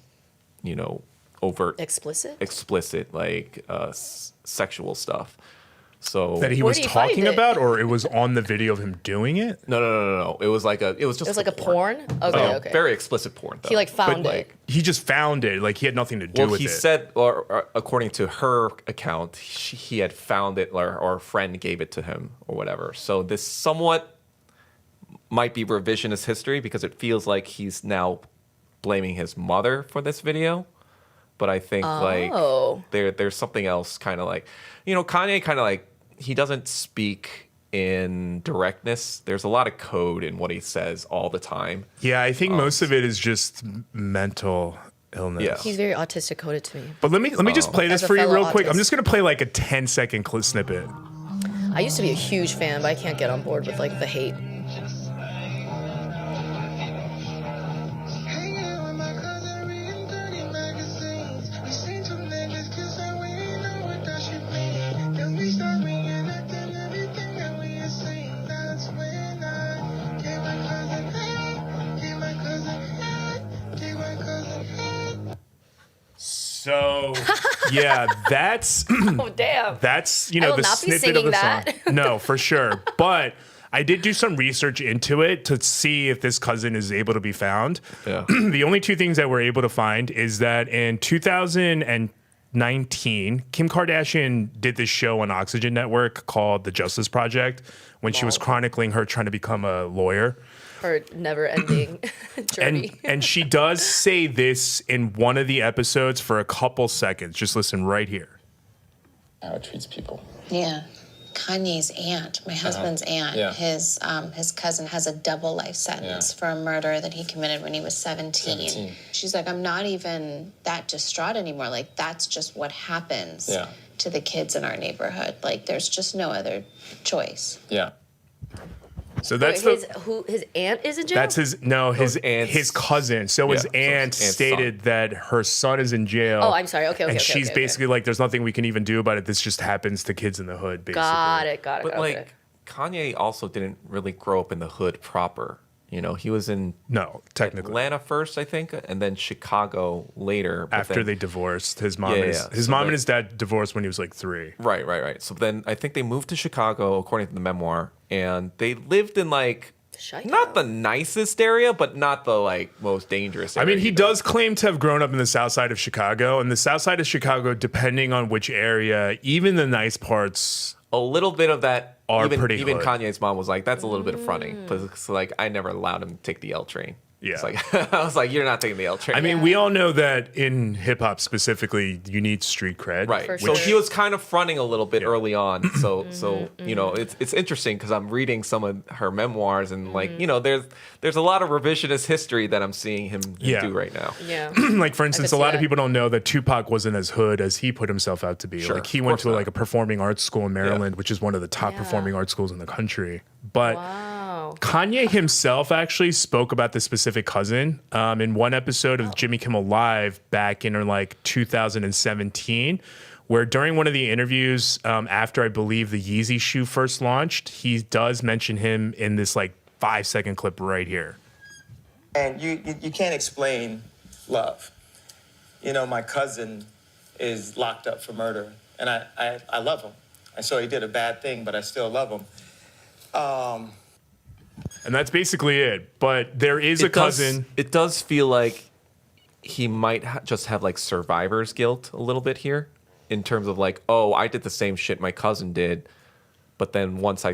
overt, explicit like sexual stuff. So That he was talking about, or it was on the video of him doing it? No. It was just It was like a porn? Okay. Very explicit porn, though. He like found it. He just found it. Like he had nothing to do Well, with he it. said, or according to her account, he had found it, or a friend gave it to him, or whatever. So this somewhat might be revisionist history because it feels like he's now blaming his mother for this video. But I think there's something else, kind of like, Kanye kind of like, he doesn't speak in directness. There's a lot of code in what he says all the time. Yeah, I think most of it is just mental illness. Yeah. He's very autistic coded to me. But let me just play this As a for you fellow real quick. autist. I'm just gonna play like a 10-second clip snippet. I used to be a huge fan, but I can't get on board with like the hate. So yeah, that's Oh damn. that's I will the not be snippet of singing the that. song. No, for sure. But I did do some research into it to see if this cousin is able to be found. Yeah. The only two things that we're able to find is that in 2019, Kim Kardashian did this show on Oxygen Network called The Justice Project when she was chronicling her trying to become a lawyer. Her never ending journey. And she does say this in one of the episodes for a couple seconds. Just listen right here. How it treats people. Yeah. Kanye's aunt, my husband's aunt, Yeah. his cousin has a double life sentence for a murder that he committed when he was 17. She's like, I'm not even that distraught anymore. Like, that's just what happens to the kids in our neighborhood. Like, there's just no other choice. Yeah. So that's his aunt is in jail? That's his cousin. So his aunt stated that her son is in jail. Oh, I'm sorry. Okay. And Okay, she's okay. basically like, there's nothing we can even do about it. This just happens to kids in the hood, basically. Got it. But Okay. like, Kanye also didn't really grow up in the hood proper. He was in technically Atlanta first, I think, and then Chicago later. But After they divorced, his mom and his So mom then- and his dad divorced when he was like 3. Right. So then I think they moved to Chicago, according to the memoir, and they lived in like not the nicest area, but not the like most dangerous I area. mean, he does claim to have grown up in the south side of Chicago, and the south side of Chicago, depending on which area, even the nice parts, a little bit of that are even pretty hood. Kanye's mom was like, that's a little bit affronting. Because like I never allowed him to take the L train. Yeah. It's like I was like, you're not taking the L train. I mean, we all know that in hip hop specifically, you need street cred. Right. For So sure. he was kind of fronting a little bit early on. So you know, it's interesting because I'm reading some of her memoirs and like, you know, there's a lot of revisionist history that I'm seeing him do right now. Yeah. Like for instance, a see lot of that. people don't know that Tupac wasn't as hood as he put himself out to be. Sure, Like he of went course to not. like a performing arts school in Maryland, which is one of the top performing arts schools in the country. But Kanye himself actually spoke about this specific cousin in one episode of Jimmy Kimmel Live back in like 2017, where during one of the interviews after I believe the Yeezy shoe first launched, he does mention him in this like 5-second clip right here. And you can't explain love. You know, my cousin is locked up for murder, and I love him. I saw he did a bad thing, but I still love him. And that's basically it. But there is a cousin. It does feel like he might just have like survivor's guilt a little bit here in terms of like, oh, I did the same shit my cousin did. But then once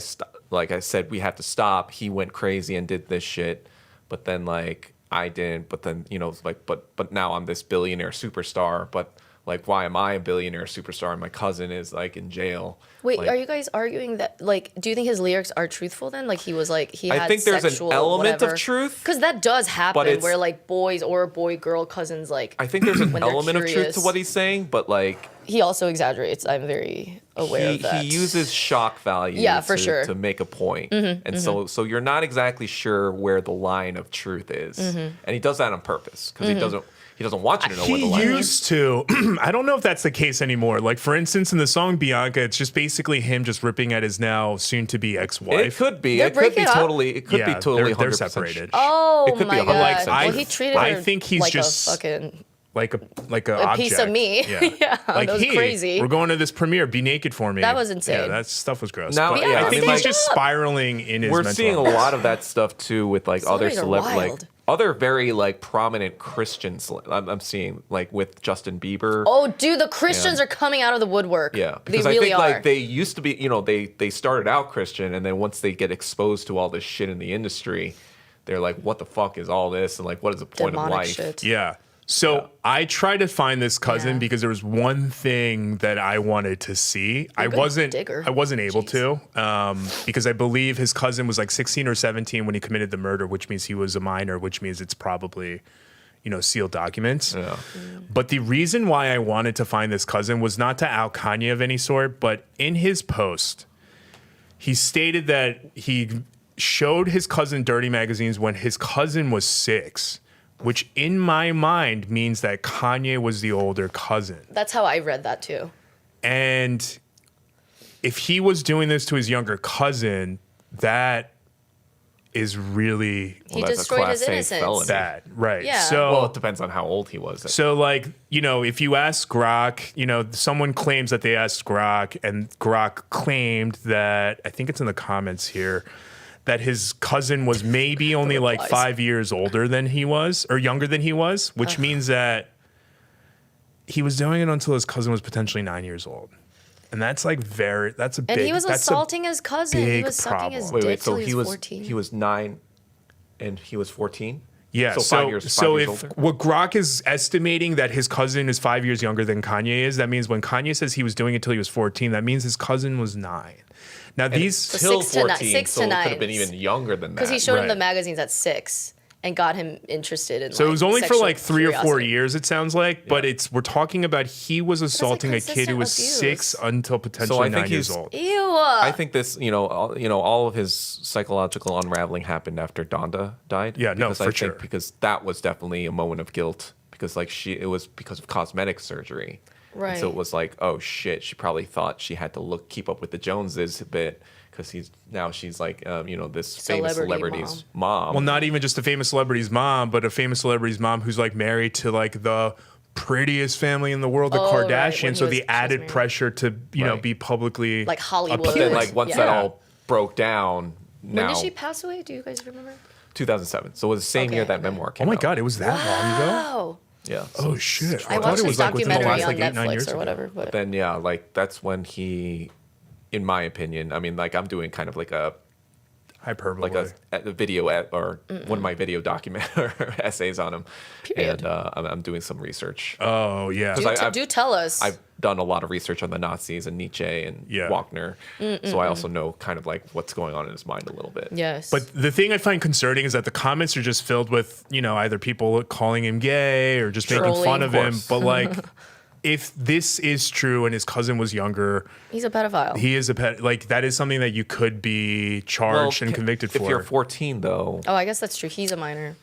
like I said, we have to stop. He went crazy and did this shit. But then like I didn't. But then, you know, like, but now I'm this billionaire superstar. But like, why am I a billionaire superstar and my cousin is like in jail? Wait, like, are you guys arguing that, like, do you think his lyrics are truthful then? Like, he was like, he had I think there's sexual an element whatever. of truth. Because that does happen it's- where, like, boys or boy-girl cousins, like, I think there's an when they're element of truth curious- to what he's saying, but like He also exaggerates. I'm very aware of that. he uses shock value Yeah, for to, sure. to make a point. Mhm, and mhm. so you're not exactly sure where the line of truth is. Mhm. And he does that on purpose because Mhm. he doesn't want you to know where the He line is. used to. I don't know if that's the case anymore. Like, for instance, in the song Bianca, it's just basically him just ripping at his now soon-to-be ex-wife. It could be. They're It could be breaking up? totally. It could be totally. They're 100% separated. Oh, It could be my 100% God. Like, Well, he treated I her think he's like just a fucking... like a a piece of object. me. Yeah, Like, that was hey, crazy. we're going to this premiere. Be naked for me. That was insane. Yeah, that stuff was gross. Now- But yeah, I I think mean, he's like- just spiraling in his. We're mental seeing a health. lot of that stuff too with like other Celebrities are celebrities, like wild. other very like prominent Christians. I'm seeing like with Justin Bieber. Oh, dude, the Christians Yeah. are coming out of the woodwork. Yeah, They because really I think are. like they used to be, you know, they started out Christian, and then once they get exposed to all this shit in the industry, they're like, what the fuck is all this, and like, what is the point of life? Yeah. So I tried to find this cousin because there was one thing that I wanted to see. I good wasn't digger. able to because I believe his cousin was like 16 or 17 when he committed the murder, which means he was a minor, which means it's probably, you know, sealed documents. Yeah. But the reason why I wanted to find this cousin was not to out Kanye of any sort, but in his post, he stated that he showed his cousin dirty magazines when his cousin was 6. Which in my mind means that Kanye was the older cousin. That's how I read that too. And if he was doing this to his younger cousin, that is really He destroyed his innocence. bad. Right. Yeah. So Well, it depends on how old he was. so like, you know, if you ask Grok, you know, someone claims that they asked Grok and Grok claimed that, I think it's in the comments here, that his cousin was maybe only like 5 years older than he was or younger than he was, which means that he was doing it until his cousin was potentially 9 years old. And that's like that's a big, And he was that's a assaulting his cousin. He big was sucking his problem. dick so till he was 14. he was 9 and he was 14. Yeah, so so 5 years. so 5 years if older? what Grok is estimating that his cousin is 5 years younger than Kanye is, that means when Kanye says he was doing it till he was 14, that means his cousin was 9. Now And these till 6 to 9 14, 6 so to it 9. could have been even younger than that. Because he showed him the Right. magazines at 6 and got him interested in. So like, it was only for sexual like 3 or 4 curiosity. years, it sounds like. But we're talking about he was assaulting a kid who was consistent 6 until potentially So I 9 think years he's- old. Ew. I think this, all of his psychological unraveling happened after Donda died. Yeah, no, because for I think sure. because that was definitely a moment of guilt because like it was because of cosmetic surgery. And Right. so it was like, oh shit, she probably thought she had to keep up with the Joneses a bit because she's like, this famous celebrity's mom. Well, not even just a famous celebrity's mom, but a famous celebrity's mom who's like married to like the prettiest family in the world, the Oh, right, when Kardashians. he So was- the she was added married. pressure to, you know, Right. be publicly Like Hollywood. But then appealing. like once Yeah. that all broke down, When now did she pass away? Do you guys remember? 2007. So it was the same year that memoir Oh came my out. God, it was that long ago? Wow. Yeah. Oh shit! I thought watched it this was like within the documentary last on like 8-9 years Netflix or ago. whatever. But Then yeah, like that's when he, in my opinion, I mean, like I'm doing kind of like Hyperbole. like a video or one of my video document essays on him. Period. And I'm doing some research. Oh, yeah. Do tell us. I've done a lot of research on the Nazis and Nietzsche and Wagner. So I also know kind of like what's going on in his mind a little bit. Yes. But the thing I find concerning is that the comments are just filled with, either people calling him gay or just making fun of him. But like, if this is true and his cousin was younger, he's a pedophile. He is a pet. Like, that is something that you could be charged and convicted for. If you're 14, though. Oh, I guess that's true. He's a minor.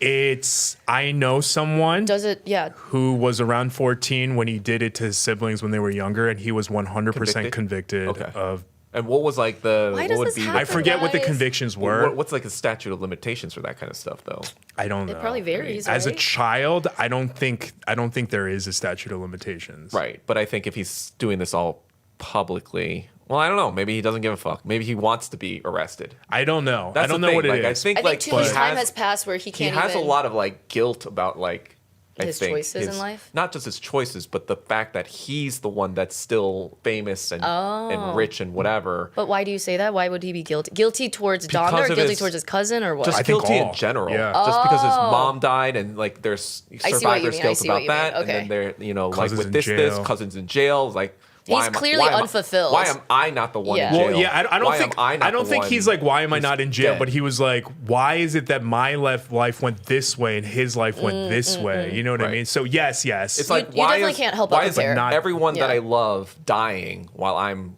I know someone. Does it? Yeah. Who was around 14 when he did it to his siblings when they were younger, and he was 100% convicted of. And what was like the? Why what does would this be? happen, I forget what the guys? convictions were. What's like a statute of limitations for that kind of stuff, though? I don't know. It probably varies. As a right? child, I don't think there is a statute of limitations. Right, but I think if he's doing this all publicly, well, I don't know. Maybe he doesn't give a fuck. Maybe he wants to be arrested. I don't know. That's I don't the know thing. what it like, is. I think like too much time has passed where he can't. He has even... a lot of like guilt about like his choices in life. Not just his choices, but the fact that he's the one that's still famous and rich and whatever. But why do you say that? Why would he be guilty? Guilty towards Donna or guilty towards his cousin or what? Just guilty in general. Yeah. Just because his mom died and like there's survivor's guilt about that. Okay. And then there, Cousins like with in this, jail. cousins in jail, like. He's clearly unfulfilled. Why am I not the one in jail? Well, yeah, I don't think he's like, why am I not in jail? dead? But he was like, why is it that my life went this way and his life went this way? You know what I mean? So yes. It's like you definitely can't help but compare. Not everyone that I love dying while I'm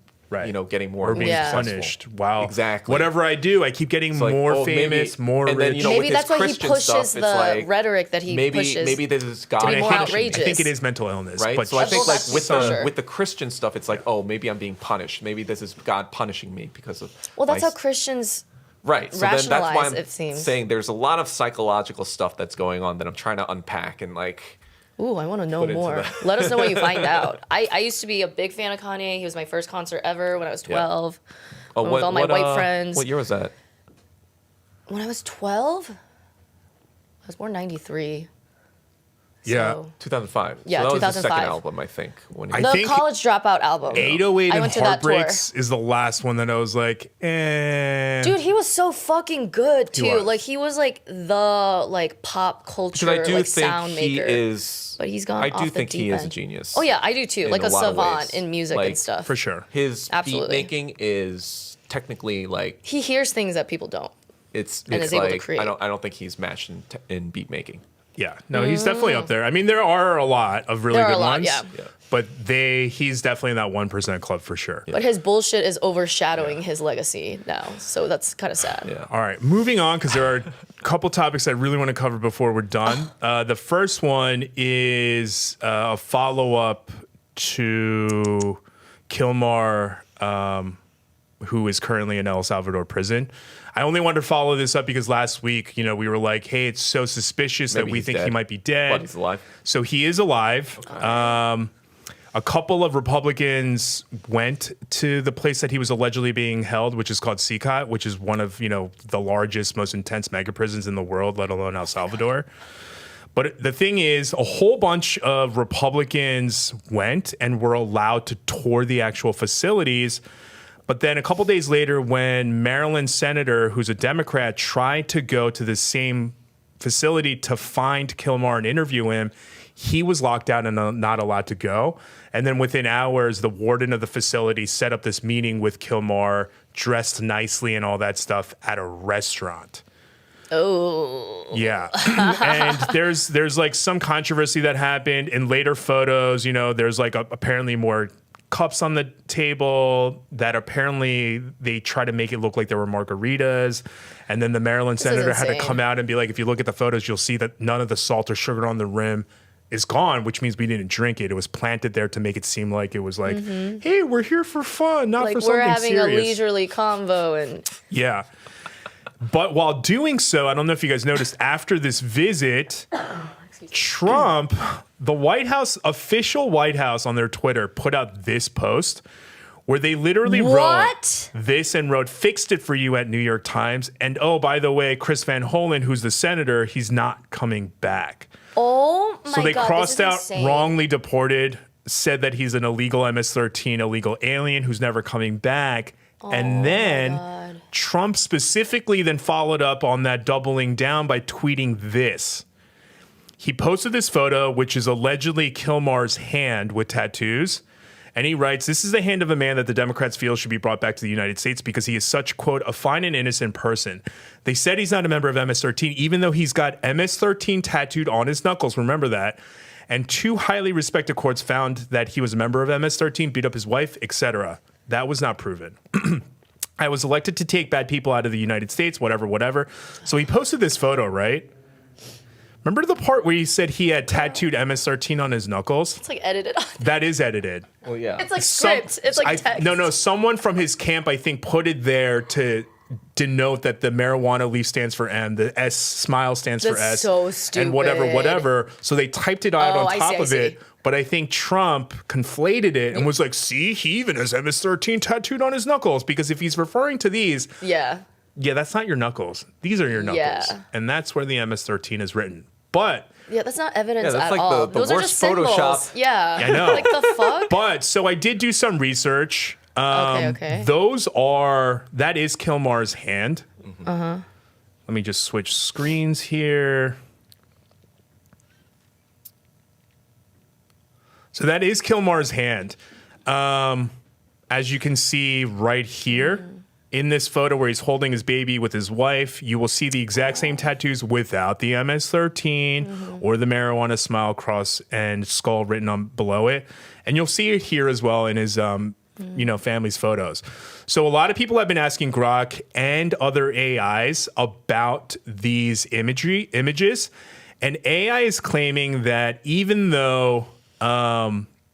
getting more or being punished? Wow, exactly. Whatever I do, I keep getting more famous, more rich. Then, maybe that's why he pushes stuff, the rhetoric that he pushes. Maybe this is God. To be more outrageous. I think it is mental illness, right? But so I think like sure. with the Christian stuff, it's like, oh, maybe I'm being punished. Maybe this is God punishing me because of. Well, that's how Christians. Right. So then that's why I'm it seems. saying there's a lot of psychological stuff that's going on that I'm trying to unpack and like. Ooh, I want to know more. Let us know what you find out. I used to be a big fan of Kanye. He was my first concert ever when I was 12. Oh, with all my white friends. What year was that? When I was 12? I was born 93. Yeah. So, 2005. Yeah, so that 2005. was the second album, I think. The College Dropout album. 808 I and went to that tour. Heartbreaks is the last one that I was like, eh. Dude, he was so fucking good too. was. Like he was like the like pop culture Because I do like think sound he maker. is. But he's gone. I off do the think deep he is a end. genius. Oh yeah, I do too. in Like a lot of savant ways. in music Like, and stuff. For sure. His Absolutely. beat making is technically like He hears things that people don't. it's and is able to like create. I don't think he's matched in beat making. Yeah, no, he's definitely up there. I mean, there are a lot of really There are good a lot, ones. yeah. But he's definitely in that 1% club for sure. But his bullshit is overshadowing his legacy now. So that's kind of sad. Yeah. All right, moving on, because there are a couple topics I really want to cover before we're done. The first one is a follow-up to Kilmar, who is currently in El Salvador prison. I only wanted to follow this up because last week, we were like, hey, it's so suspicious Maybe that we he's think he dead. might be dead. But he's alive. So he is alive. A couple of Republicans went to the place that he was allegedly being held, which is called CCOT, which is one of, the largest, most intense mega prisons in the world, let alone El Salvador. But the thing is, a whole bunch of Republicans went and were allowed to tour the actual facilities. But then a couple days later, when Maryland senator, who's a Democrat, tried to go to the same facility to find Kilmar and interview him, he was locked out and not allowed to go. And then within hours, the warden of the facility set up this meeting with Kilmar, dressed nicely and all that stuff, at a restaurant. Oh. Yeah. And there's like some controversy that happened in later photos. There's like apparently more cups on the table that apparently they try to make it look like there were margaritas. And then the Maryland senator had to come out and be like, if you look at the photos, you'll see that none of the salt or sugar on the rim is gone, which means we didn't drink it. It was planted there to make it seem like it was like, hey, we're here for fun, not like for something we're having serious. a leisurely convo and Yeah. But while doing so, I don't know if you guys noticed, after this visit, Trump, the White House, official White House on their Twitter, put out this post where they literally wrote this and wrote, fixed it for you at New York Times. And oh, by the way, Chris Van Hollen, who's the senator, he's not coming back. Oh my God. So they crossed out insane. wrongly deported, said that he's an illegal MS-13 illegal alien who's never coming back. And then Trump specifically then followed up on that doubling down by tweeting this. He posted this photo, which is allegedly Kilmar's hand with tattoos. And he writes, "This is the hand of a man that the Democrats feel should be brought back to the United States because he is such, quote, a fine and innocent person. They said he's not a member of MS-13, even though he's got MS-13 tattooed on his knuckles." Remember that. "And 2 highly respected courts found that he was a member of MS-13, beat up his wife, etc. That was not proven. I was elected to take bad people out of the United States, whatever. So he posted this photo, right? Remember the part where he said he had tattooed MS-13 on his knuckles? It's like edited on. That is edited. Well, yeah. It's like script. It's like text. No, someone from his camp, I think, put it there to denote that the marijuana leaf stands for M, the S smile stands for S. So stupid. And whatever. So they typed it out on top of it. But I think Trump conflated it and was like, see, he even has MS-13 tattooed on his knuckles. Because if he's referring to these, yeah, that's not your knuckles. These are your knuckles. Yeah. And that's where the MS-13 is written. But yeah, that's not evidence that's at like all. The Those worst are just symbols. Photoshop. Yeah. I know. Like the fuck? But so I did do some research. Okay. That is Kilmar's hand. Uh-huh. Let me just switch screens here. So that is Kilmar's hand. As you can see right here in this photo where he's holding his baby with his wife, you will see the exact same tattoos without the MS-13 or the marijuana smile cross and skull written on below it. And you'll see it here as well in his family's photos. So a lot of people have been asking Grok and other AIs about these images. And AI is claiming that even though,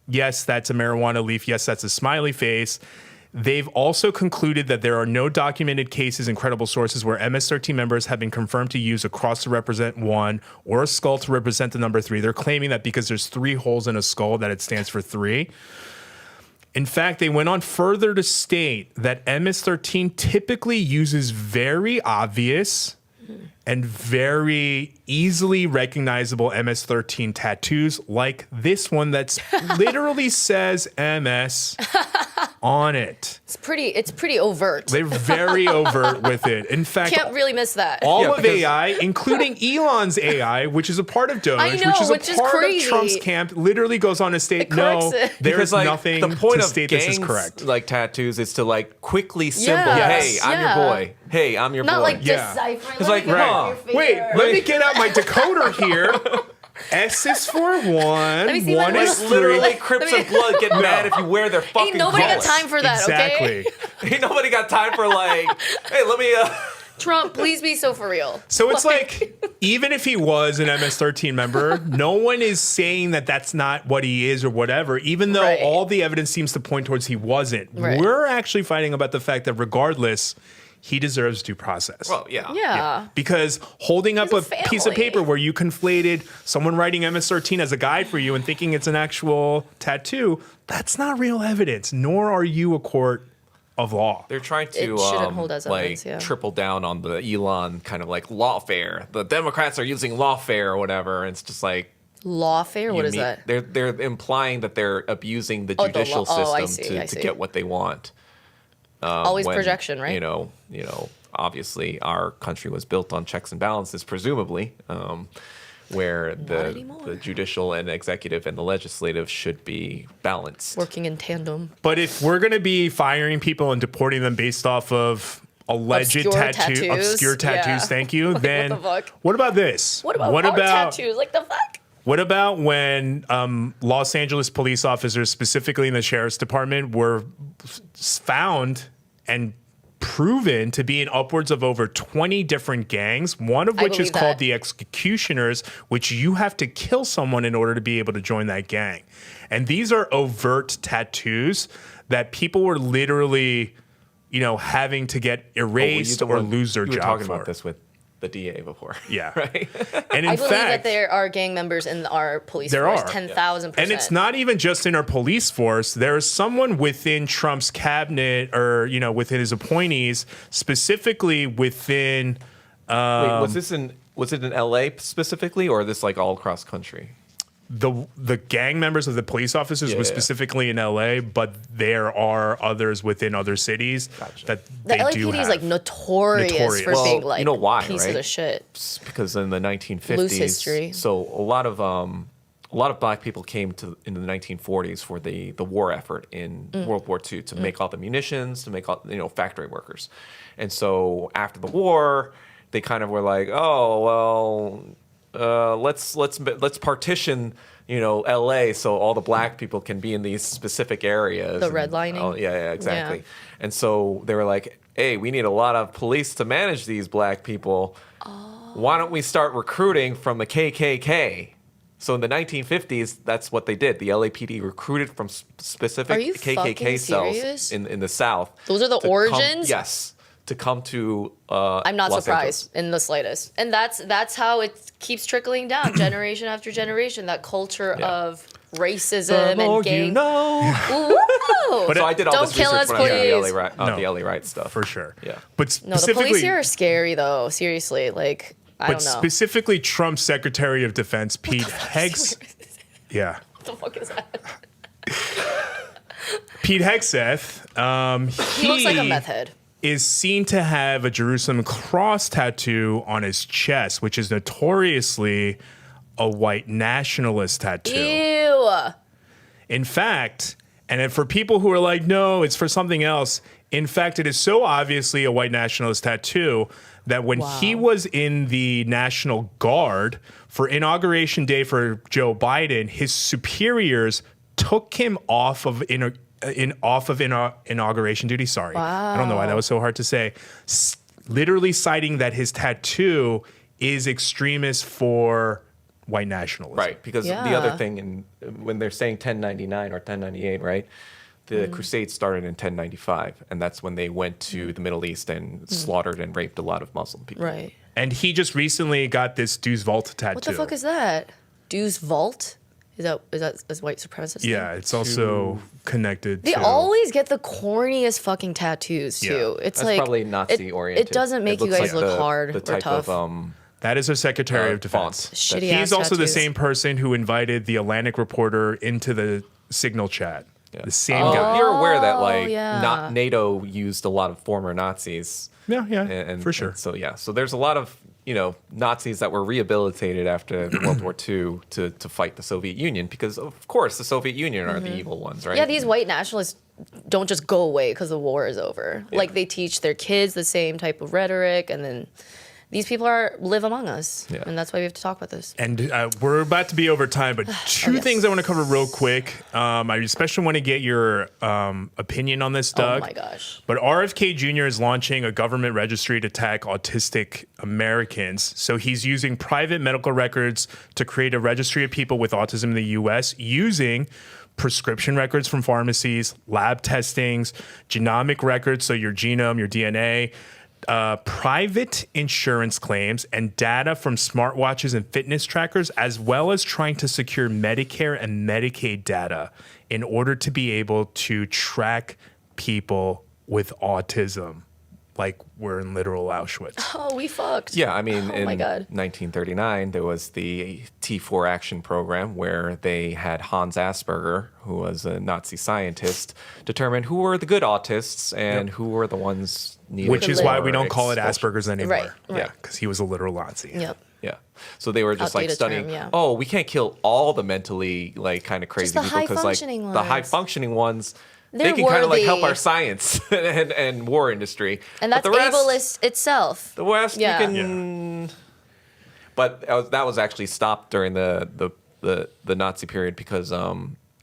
yes, that's a marijuana leaf, yes, that's a smiley face, they've also concluded that there are no documented cases in credible sources where MS-13 members have been confirmed to use a cross to represent 1 or a skull to represent the number 3. They're claiming that because there's 3 holes in a skull that it stands for 3. In fact, they went on further to state that MS-13 typically uses very obvious and very easily recognizable MS-13 tattoos like this one that's literally says MS on it. It's pretty overt. They're very overt with it. In fact, can't really miss that. All of AI, including Elon's AI, which is a part of Doge, which is a part of Trump's camp, literally goes on to state, no, there's nothing the point to of state gangs, this is correct. Like tattoos, is to like quickly symbol, hey, I'm your boy. Hey, I'm your boy. Not like deciphering. It's like, wait, let me get out my decoder here. S is for 1. 1 is 3. Literally, Crips and Blood get mad if you wear their fucking Ain't nobody colors. got time for that, okay? Ain't nobody got time for like, hey, let me... Trump, please be so for real. So it's like, even if he was an MS-13 member, no one is saying that that's not what he is or whatever, even though all the evidence seems to point towards he wasn't. Right. We're actually fighting about the fact that regardless, he deserves due process. Well, yeah. Yeah. Because holding up a piece of paper where you conflated someone writing MS-13 as a guide for you and thinking it's an actual tattoo, that's not real evidence, nor are you a court of law. They're trying to It shouldn't hold as evidence, triple down on the Elon kind of like lawfare. The Democrats are using lawfare or whatever. And it's just like, lawfare? What is that? They're implying that they're abusing the judicial system to get what they want. Always projection, right? You know, obviously our country was built on checks and balances, presumably, where the judicial and executive and the legislative should be balanced. Working in tandem. But if we're going to be firing people and deporting them based off of alleged obscure tattoos, thank you, like, then what about this? What about tattoos? Like the fuck? What about when Los Angeles police officers, specifically in the sheriff's department, were found and proven to be in upwards of over 20 different gangs, one of which is called the Executioners, which you have to kill someone in order to be able to join that gang. And these are overt tattoos that people were literally, having to get erased or lose their job for. You were talking about this with the DA before. Yeah. Right? And in I believe fact, that there are gang members in our police force, 10,000%. And it's not even just in our police force. There is someone within Trump's cabinet or, within his appointees, specifically within... Wait, was it in LA specifically, or this like all across country? the gang members of the police officers was specifically in LA, but there are others within other cities that The they do LAPD have. is like notorious for being like you know why, pieces right? of shit. It's because in the 1950s, Loose history. so a lot of black people came to in the 1940s for the war effort in World War II to make all the munitions, to make all factory workers, and so after the war, they kind of were like, oh well, let's partition LA so all the black people can be in these specific areas. The redlining. Oh, yeah, exactly. Yeah. And so they were like, hey, we need a lot of police to manage these black people. Oh. Why don't we start recruiting from the KKK? So in the 1950s, that's what they did. The LAPD recruited from specific KKK cells in the South. Those are the origins? Yes. To come to I'm not Los surprised Angeles. in the slightest. And that's how it keeps trickling down generation after generation, that culture of racism and gang. But so I did all Don't this kill research us, when I did please. the LA riot stuff. For sure. Yeah. But No, the specifically, police here are scary though. Seriously, like I don't know. specifically Trump's Secretary of Defense Pete Hegseth. Yeah. What the fuck is that? Pete Hegseth. He looks like a meth head. Is seen to have a Jerusalem cross tattoo on his chest, which is notoriously a white nationalist tattoo. Ew. In fact, and then for people who are like, no, it's for something else. In fact, it is so obviously a white nationalist tattoo that when he was in the National Guard for Inauguration Day for Joe Biden, his superiors took him off of inauguration duty. Sorry. Wow. I don't know why that was so hard to say. Literally citing that his tattoo is extremist for white nationalism. Right, because the other thing, when they're saying 1099 or 1098, right, the Crusades started in 1095, and that's when they went to the Middle East and slaughtered and raped a lot of Muslim people. Right. And he just recently got this Deus Vault tattoo. What the fuck is that? Deus Vault? Is that white supremacist? Yeah, it's also connected They to... always get the corniest fucking tattoos too. Yeah. It's That's like probably Nazi oriented. It doesn't make you guys look hard the or type tough. of That is our Secretary of Defense. Shitty He's ass also the tattoos. same person who invited the Atlantic reporter into the Signal chat. The same guy. You're aware that yeah. not NATO used a lot of former Nazis. Yeah, and for sure. And so there's a lot of Nazis that were rehabilitated after World War II to fight the Soviet Union, because of course the Soviet Union are the evil ones, right? Yeah, these white nationalists don't just go away because the war is over. Yeah. Like they teach their kids the same type of rhetoric, and then these people live among us, and that's why we have to talk about this. And we're about to be over time, but two things I want to cover real quick. I especially want to get your opinion on this, Doug. Oh my gosh. But RFK Jr. is launching a government registry to track autistic Americans. So he's using private medical records to create a registry of people with autism in the U.S. using prescription records from pharmacies, lab testings, genomic records, so your genome, your DNA, private insurance claims, and data from smartwatches and fitness trackers, as well as trying to secure Medicare and Medicaid data in order to be able to track people with autism. Like we're in literal Auschwitz. Oh, we fucked. Yeah, I mean, oh my in God. 1939, there was the T4 action program where they had Hans Asperger, who was a Nazi scientist, determine who were the good autists and who were the ones needed. Which is why we don't call it Asperger's anymore. Right. Yeah, because he was a literal Nazi. Yep. Yeah. So they were just like Outdated studying, term, yeah. oh, we can't kill all the mentally kind of crazy the people because high-functioning the high ones. functioning ones, They're they can kind of like help worthy. our science and war industry. And that's But the rest, ableist itself. The West, Yeah. we can. But that was actually stopped during the Nazi period because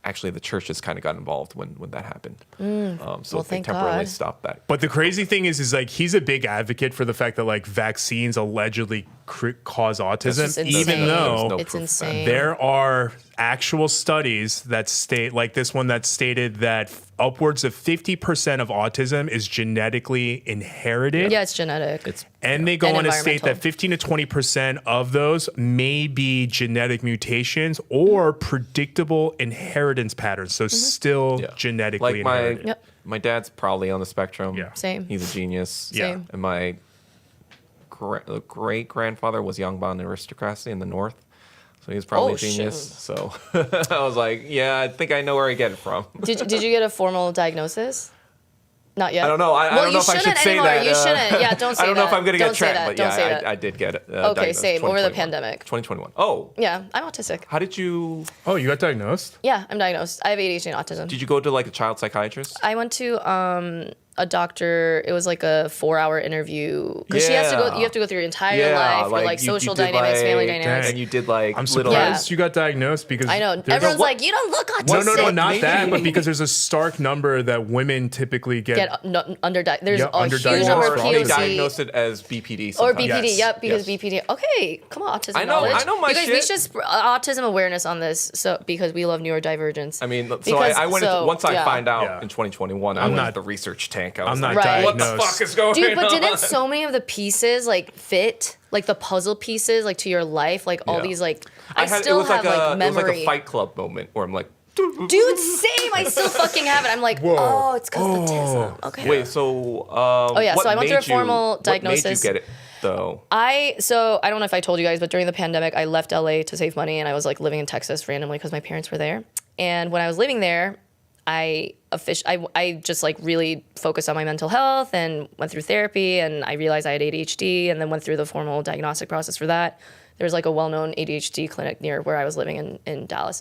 actually the churches kind of got involved when that happened. So Well, they thank temporarily God. stopped that. But the crazy thing is like he's a big advocate for the fact that like vaccines allegedly cause autism, just insane. even though no It's proof of that. insane. there are actual studies that state, like this one that stated that upwards of 50% of autism is genetically inherited. Yeah, it's genetic. And they go And on to state that environmental. 15 to 20% of those may be genetic mutations or predictable inheritance patterns. So still genetically Like inherited. Yep. my dad's probably on the spectrum. Yeah. Same. He's a genius. Yeah. Same. And my great grandfather was Young Bond aristocracy in the North. So he's probably Oh, a genius. shit. So I was like, yeah, I think I know where I get it from. Did you get a formal diagnosis? Not yet. I don't know. I don't know if I should say anymore. that. You shouldn't. Yeah, don't say that. I don't know if I'm going to get Don't say tracked, that. but Don't say yeah, that. I did get it. Okay, diagnosed same. Over the 2021. pandemic. 2021. Oh. Yeah, I'm autistic. How did you? Oh, you got diagnosed? Yeah, I'm diagnosed. I have ADHD and autism. Did you go to like a child psychiatrist? I went to a doctor. It was like a 4-hour interview because you have to go through your entire life for like social you did, dynamics, family like, dynamics. and you did like. I'm little, surprised you got diagnosed because I know there's everyone's like, you don't look autistic. No, not that, but because there's a stark number that women typically get There's a huge number of They POC diagnose it as BPD or sometimes. BPD. Yep, because BPD. Okay, come on, autism I know knowledge. my you guys, shit. we should autism awareness on this, so because we love neurodivergence. I mean, so I went into, once I find out in 2021, I went into the research tank. I was like, what the fuck is going on? Dude, but didn't so many of the pieces like fit, like the puzzle pieces, like to your life, like all these like I still have like memory. It was like a Fight Club moment where I'm like, dude, same. I still fucking have it. I'm like, oh, it's because of autism. Okay. Wait, so so I went through a formal diagnosis. What made you get it though? I don't know if I told you guys, but during the pandemic, I left LA to save money, and I was like living in Texas randomly because my parents were there. And when I was living there, I just like really focused on my mental health and went through therapy, and I realized I had ADHD, and then went through the formal diagnostic process for that. There was like a well-known ADHD clinic near where I was living in Dallas.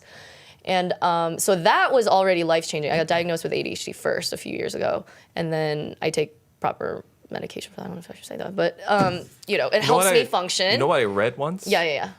And so that was already life-changing. I got diagnosed with ADHD first a few years ago, and then I take proper medication for that. I don't know if I should say that, but it helps me function. You know what I read once? Yeah.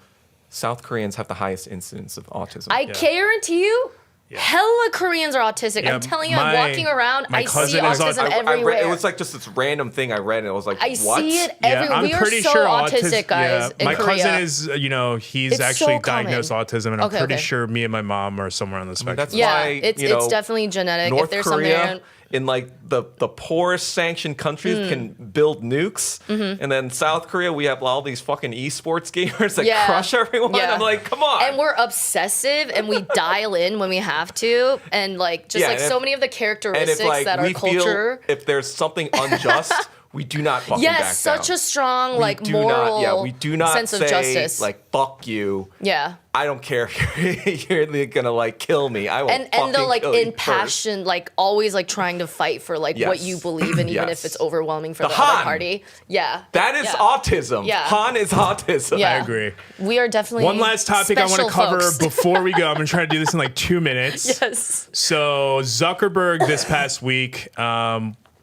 South Koreans have the highest incidence of autism. I guarantee you, hella Koreans are autistic. I'm telling you, I'm walking around, I see autism everywhere. It was like just this random thing I read, and it was like, I what? see it everywhere. We are so autistic, guys. In my Korea. cousin is, he's It's actually so common. diagnosed autism, and I'm Okay, pretty okay. sure me and my mom are somewhere on the spectrum. That's why, it's definitely genetic. North If there's Korea, something in like the poorest sanctioned countries can build nukes, and then South Korea, we have all these fucking esports gamers that crush everyone. Yeah. I'm like, come on. And we're obsessive, and we dial in when we have to, and like just like so many of the characteristics that our culture. If there's something unjust, we do not fucking back down. Yes, such a strong we do moral not, we do not sense say, of justice. like, fuck you. Yeah. I don't care if you're gonna like kill me. I will And the like kill you impassioned, like always like trying to fight for like what you believe in, even if it's overwhelming for the other party. Yeah. That is autism. Yeah. Han is autism. Yeah. I agree. We are definitely One last topic I want to special cover folks. before we go. I'm going to try to do this in like 2 minutes. Yes. So Zuckerberg this past week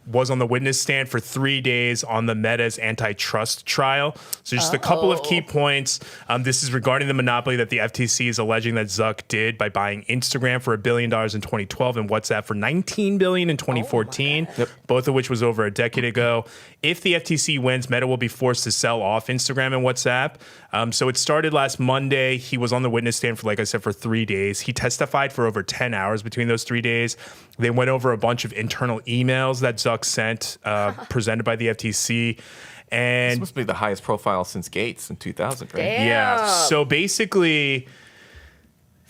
was on the witness stand for 3 days on the Meta's antitrust trial. So just a couple of key points. This is regarding the monopoly that the FTC is alleging that Zuck did by buying Instagram for $1 billion in 2012 and WhatsApp for $19 billion in 2014, both of which was over a decade ago. If the FTC wins, Meta will be forced to sell off Instagram and WhatsApp. So it started last Monday. He was on the witness stand for, like I said, for 3 days. He testified for over 10 hours between those 3 days. They went over a bunch of internal emails that Zuck sent, presented by the FTC. And this must be the highest profile since Gates in 2000, right? Damn. Yeah. So basically,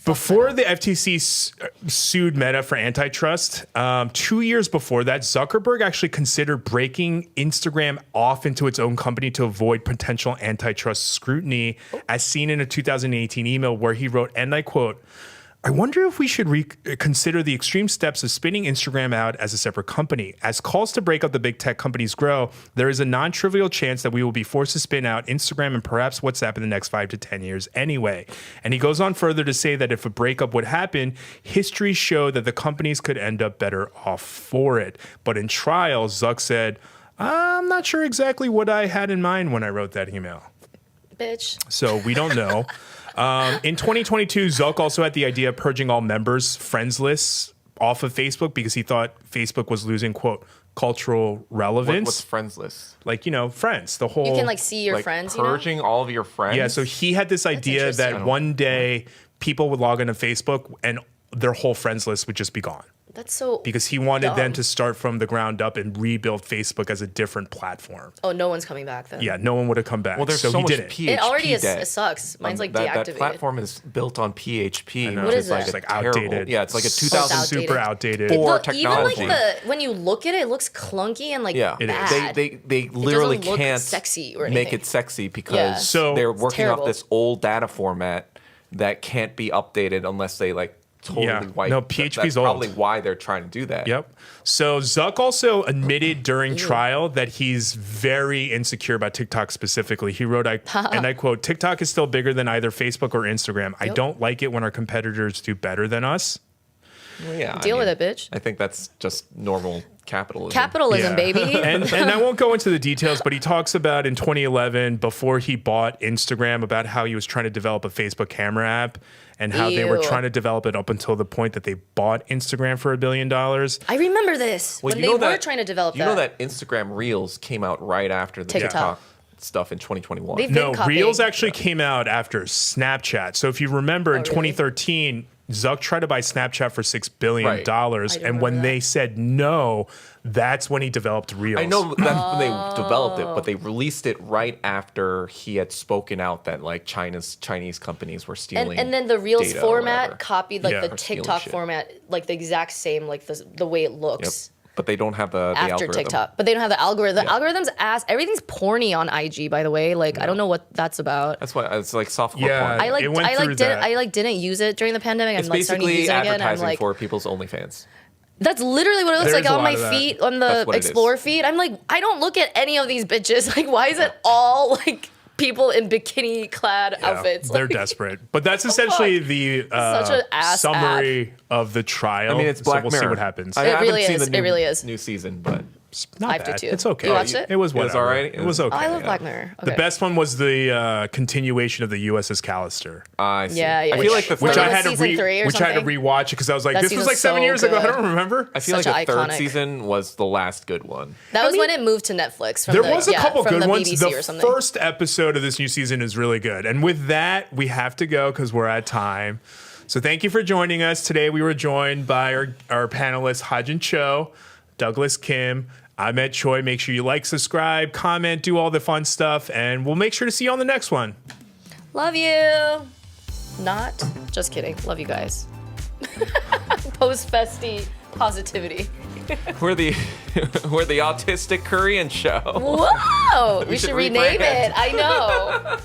before the FTC sued Meta for antitrust, 2 years before that, Zuckerberg actually considered breaking Instagram off into its own company to avoid potential antitrust scrutiny, as seen in a 2018 email where he wrote, and I quote, "I wonder if we should consider the extreme steps of spinning Instagram out as a separate company. As calls to break up the big tech companies grow, there is a non-trivial chance that we will be forced to spin out Instagram and perhaps WhatsApp in the next 5 to 10 years anyway." And he goes on further to say that if a breakup would happen, history showed that the companies could end up better off for it. But in trial, Zuck said, "I'm not sure exactly what I had in mind when I wrote that email." Bitch. So we don't know. In 2022, Zuck also had the idea of purging all members' friends lists off of Facebook because he thought Facebook was losing, quote, cultural relevance. What's friends list? Like, friends, the whole... You can like see your like friends, purging all of your friends? Yeah, so he had this idea that one day people would log into Facebook and their whole friends list would just be gone. That's so Because he wanted them dumb. to start from the ground up and rebuild Facebook as a different platform. Oh, no one's coming back then. Yeah, no one would have come back. Well, there's so so he much did it. PHP It already is. debt. It sucks. Mine's like that deactivated. platform is built on PHP. know. What which is like that? a It's like terrible- outdated. Yeah, it's like a It's 2000 outdated. super outdated. Poor Even like technology. when you look at it, it looks clunky and like Yeah, bad. they literally doesn't look can't sexy or make anything. it sexy because Yeah. So- they're It's working off terrible. this old data format. that can't be updated unless they like totally wipe. No, PHP's that's old. probably why they're trying to do that. Yep. So Zuck also admitted during trial that he's very insecure about TikTok specifically. He wrote, and I quote, "TikTok is still bigger than either Facebook or Instagram. I don't like it when our competitors do better than us." Well, yeah, Deal with it, bitch. I think that's just normal capitalism. Capitalism, baby. and I won't go into the details, but he talks about in 2011, before he bought Instagram, about how he was trying to develop a Facebook camera app and how they were Ew. trying to develop it up until the point that they bought Instagram for $1 billion. I remember this when they were trying to develop You know that Instagram Reels came out right after the TikTok stuff in 2021. They've No, been copying. Reels actually came out after Snapchat. So if you remember in 2013, Zuck tried to buy Snapchat for $6 billion. And when they said no, that's when he developed Reels. I know that's when they developed it, but they released it right after he had spoken out that like Chinese companies were stealing. And then the Reels data or format whatever. copied like the Or stealing TikTok shit. format, like the exact same, like the way it looks. But they don't have the After algorithm. TikTok, but they don't have the algorithm. The algorithm's ass. Everything's porny on IG, by the way. Like I don't know what that's about. That's why it's like softcore porn. I didn't use it during the pandemic. It's I'm like starting to basically use it again. I'm advertising like, for people's OnlyFans. that's literally what it looks There's like a on lot my of that. feed, on That's the what it is. Explore feed. I'm like, I don't look at any of these bitches. Like, why is it all like people in bikini clad outfits? They're Like, desperate. But that's essentially the Such an ass summary of the trial. I mean, it's Black so we'll Mirror. see what happens. I It haven't really seen is. the new, It really is. new season, but not I have to bad. too. It's okay. You watched it? It was whatever. all right? It was okay. I love Black Mirror. The Okay. best one was the continuation of the USS Callister. I see. Yeah, yeah. I feel like the which third, I had to season 3 or which I had to something? rewatch it because I was like, That this was season's like 7 so years ago. I good. don't remember. I feel Such like the a third iconic- season was the last good one. That was when it moved to Netflix. From There the, was a couple from good the ones. BBC The or something. first episode of this new season is really good. And with that, we have to go because we're at time. So thank you for joining us. Today we were joined by our panelists, Hajin Cho, Douglas Kim. I'm Ed Choi. Make sure you like, subscribe, comment, do all the fun stuff, and we'll make sure to see you on the next one. Love you. Not. Just kidding. Love you guys. Post-festy positivity. We're the autistic Korean show. Whoa! we should rename rebrand. it. I know.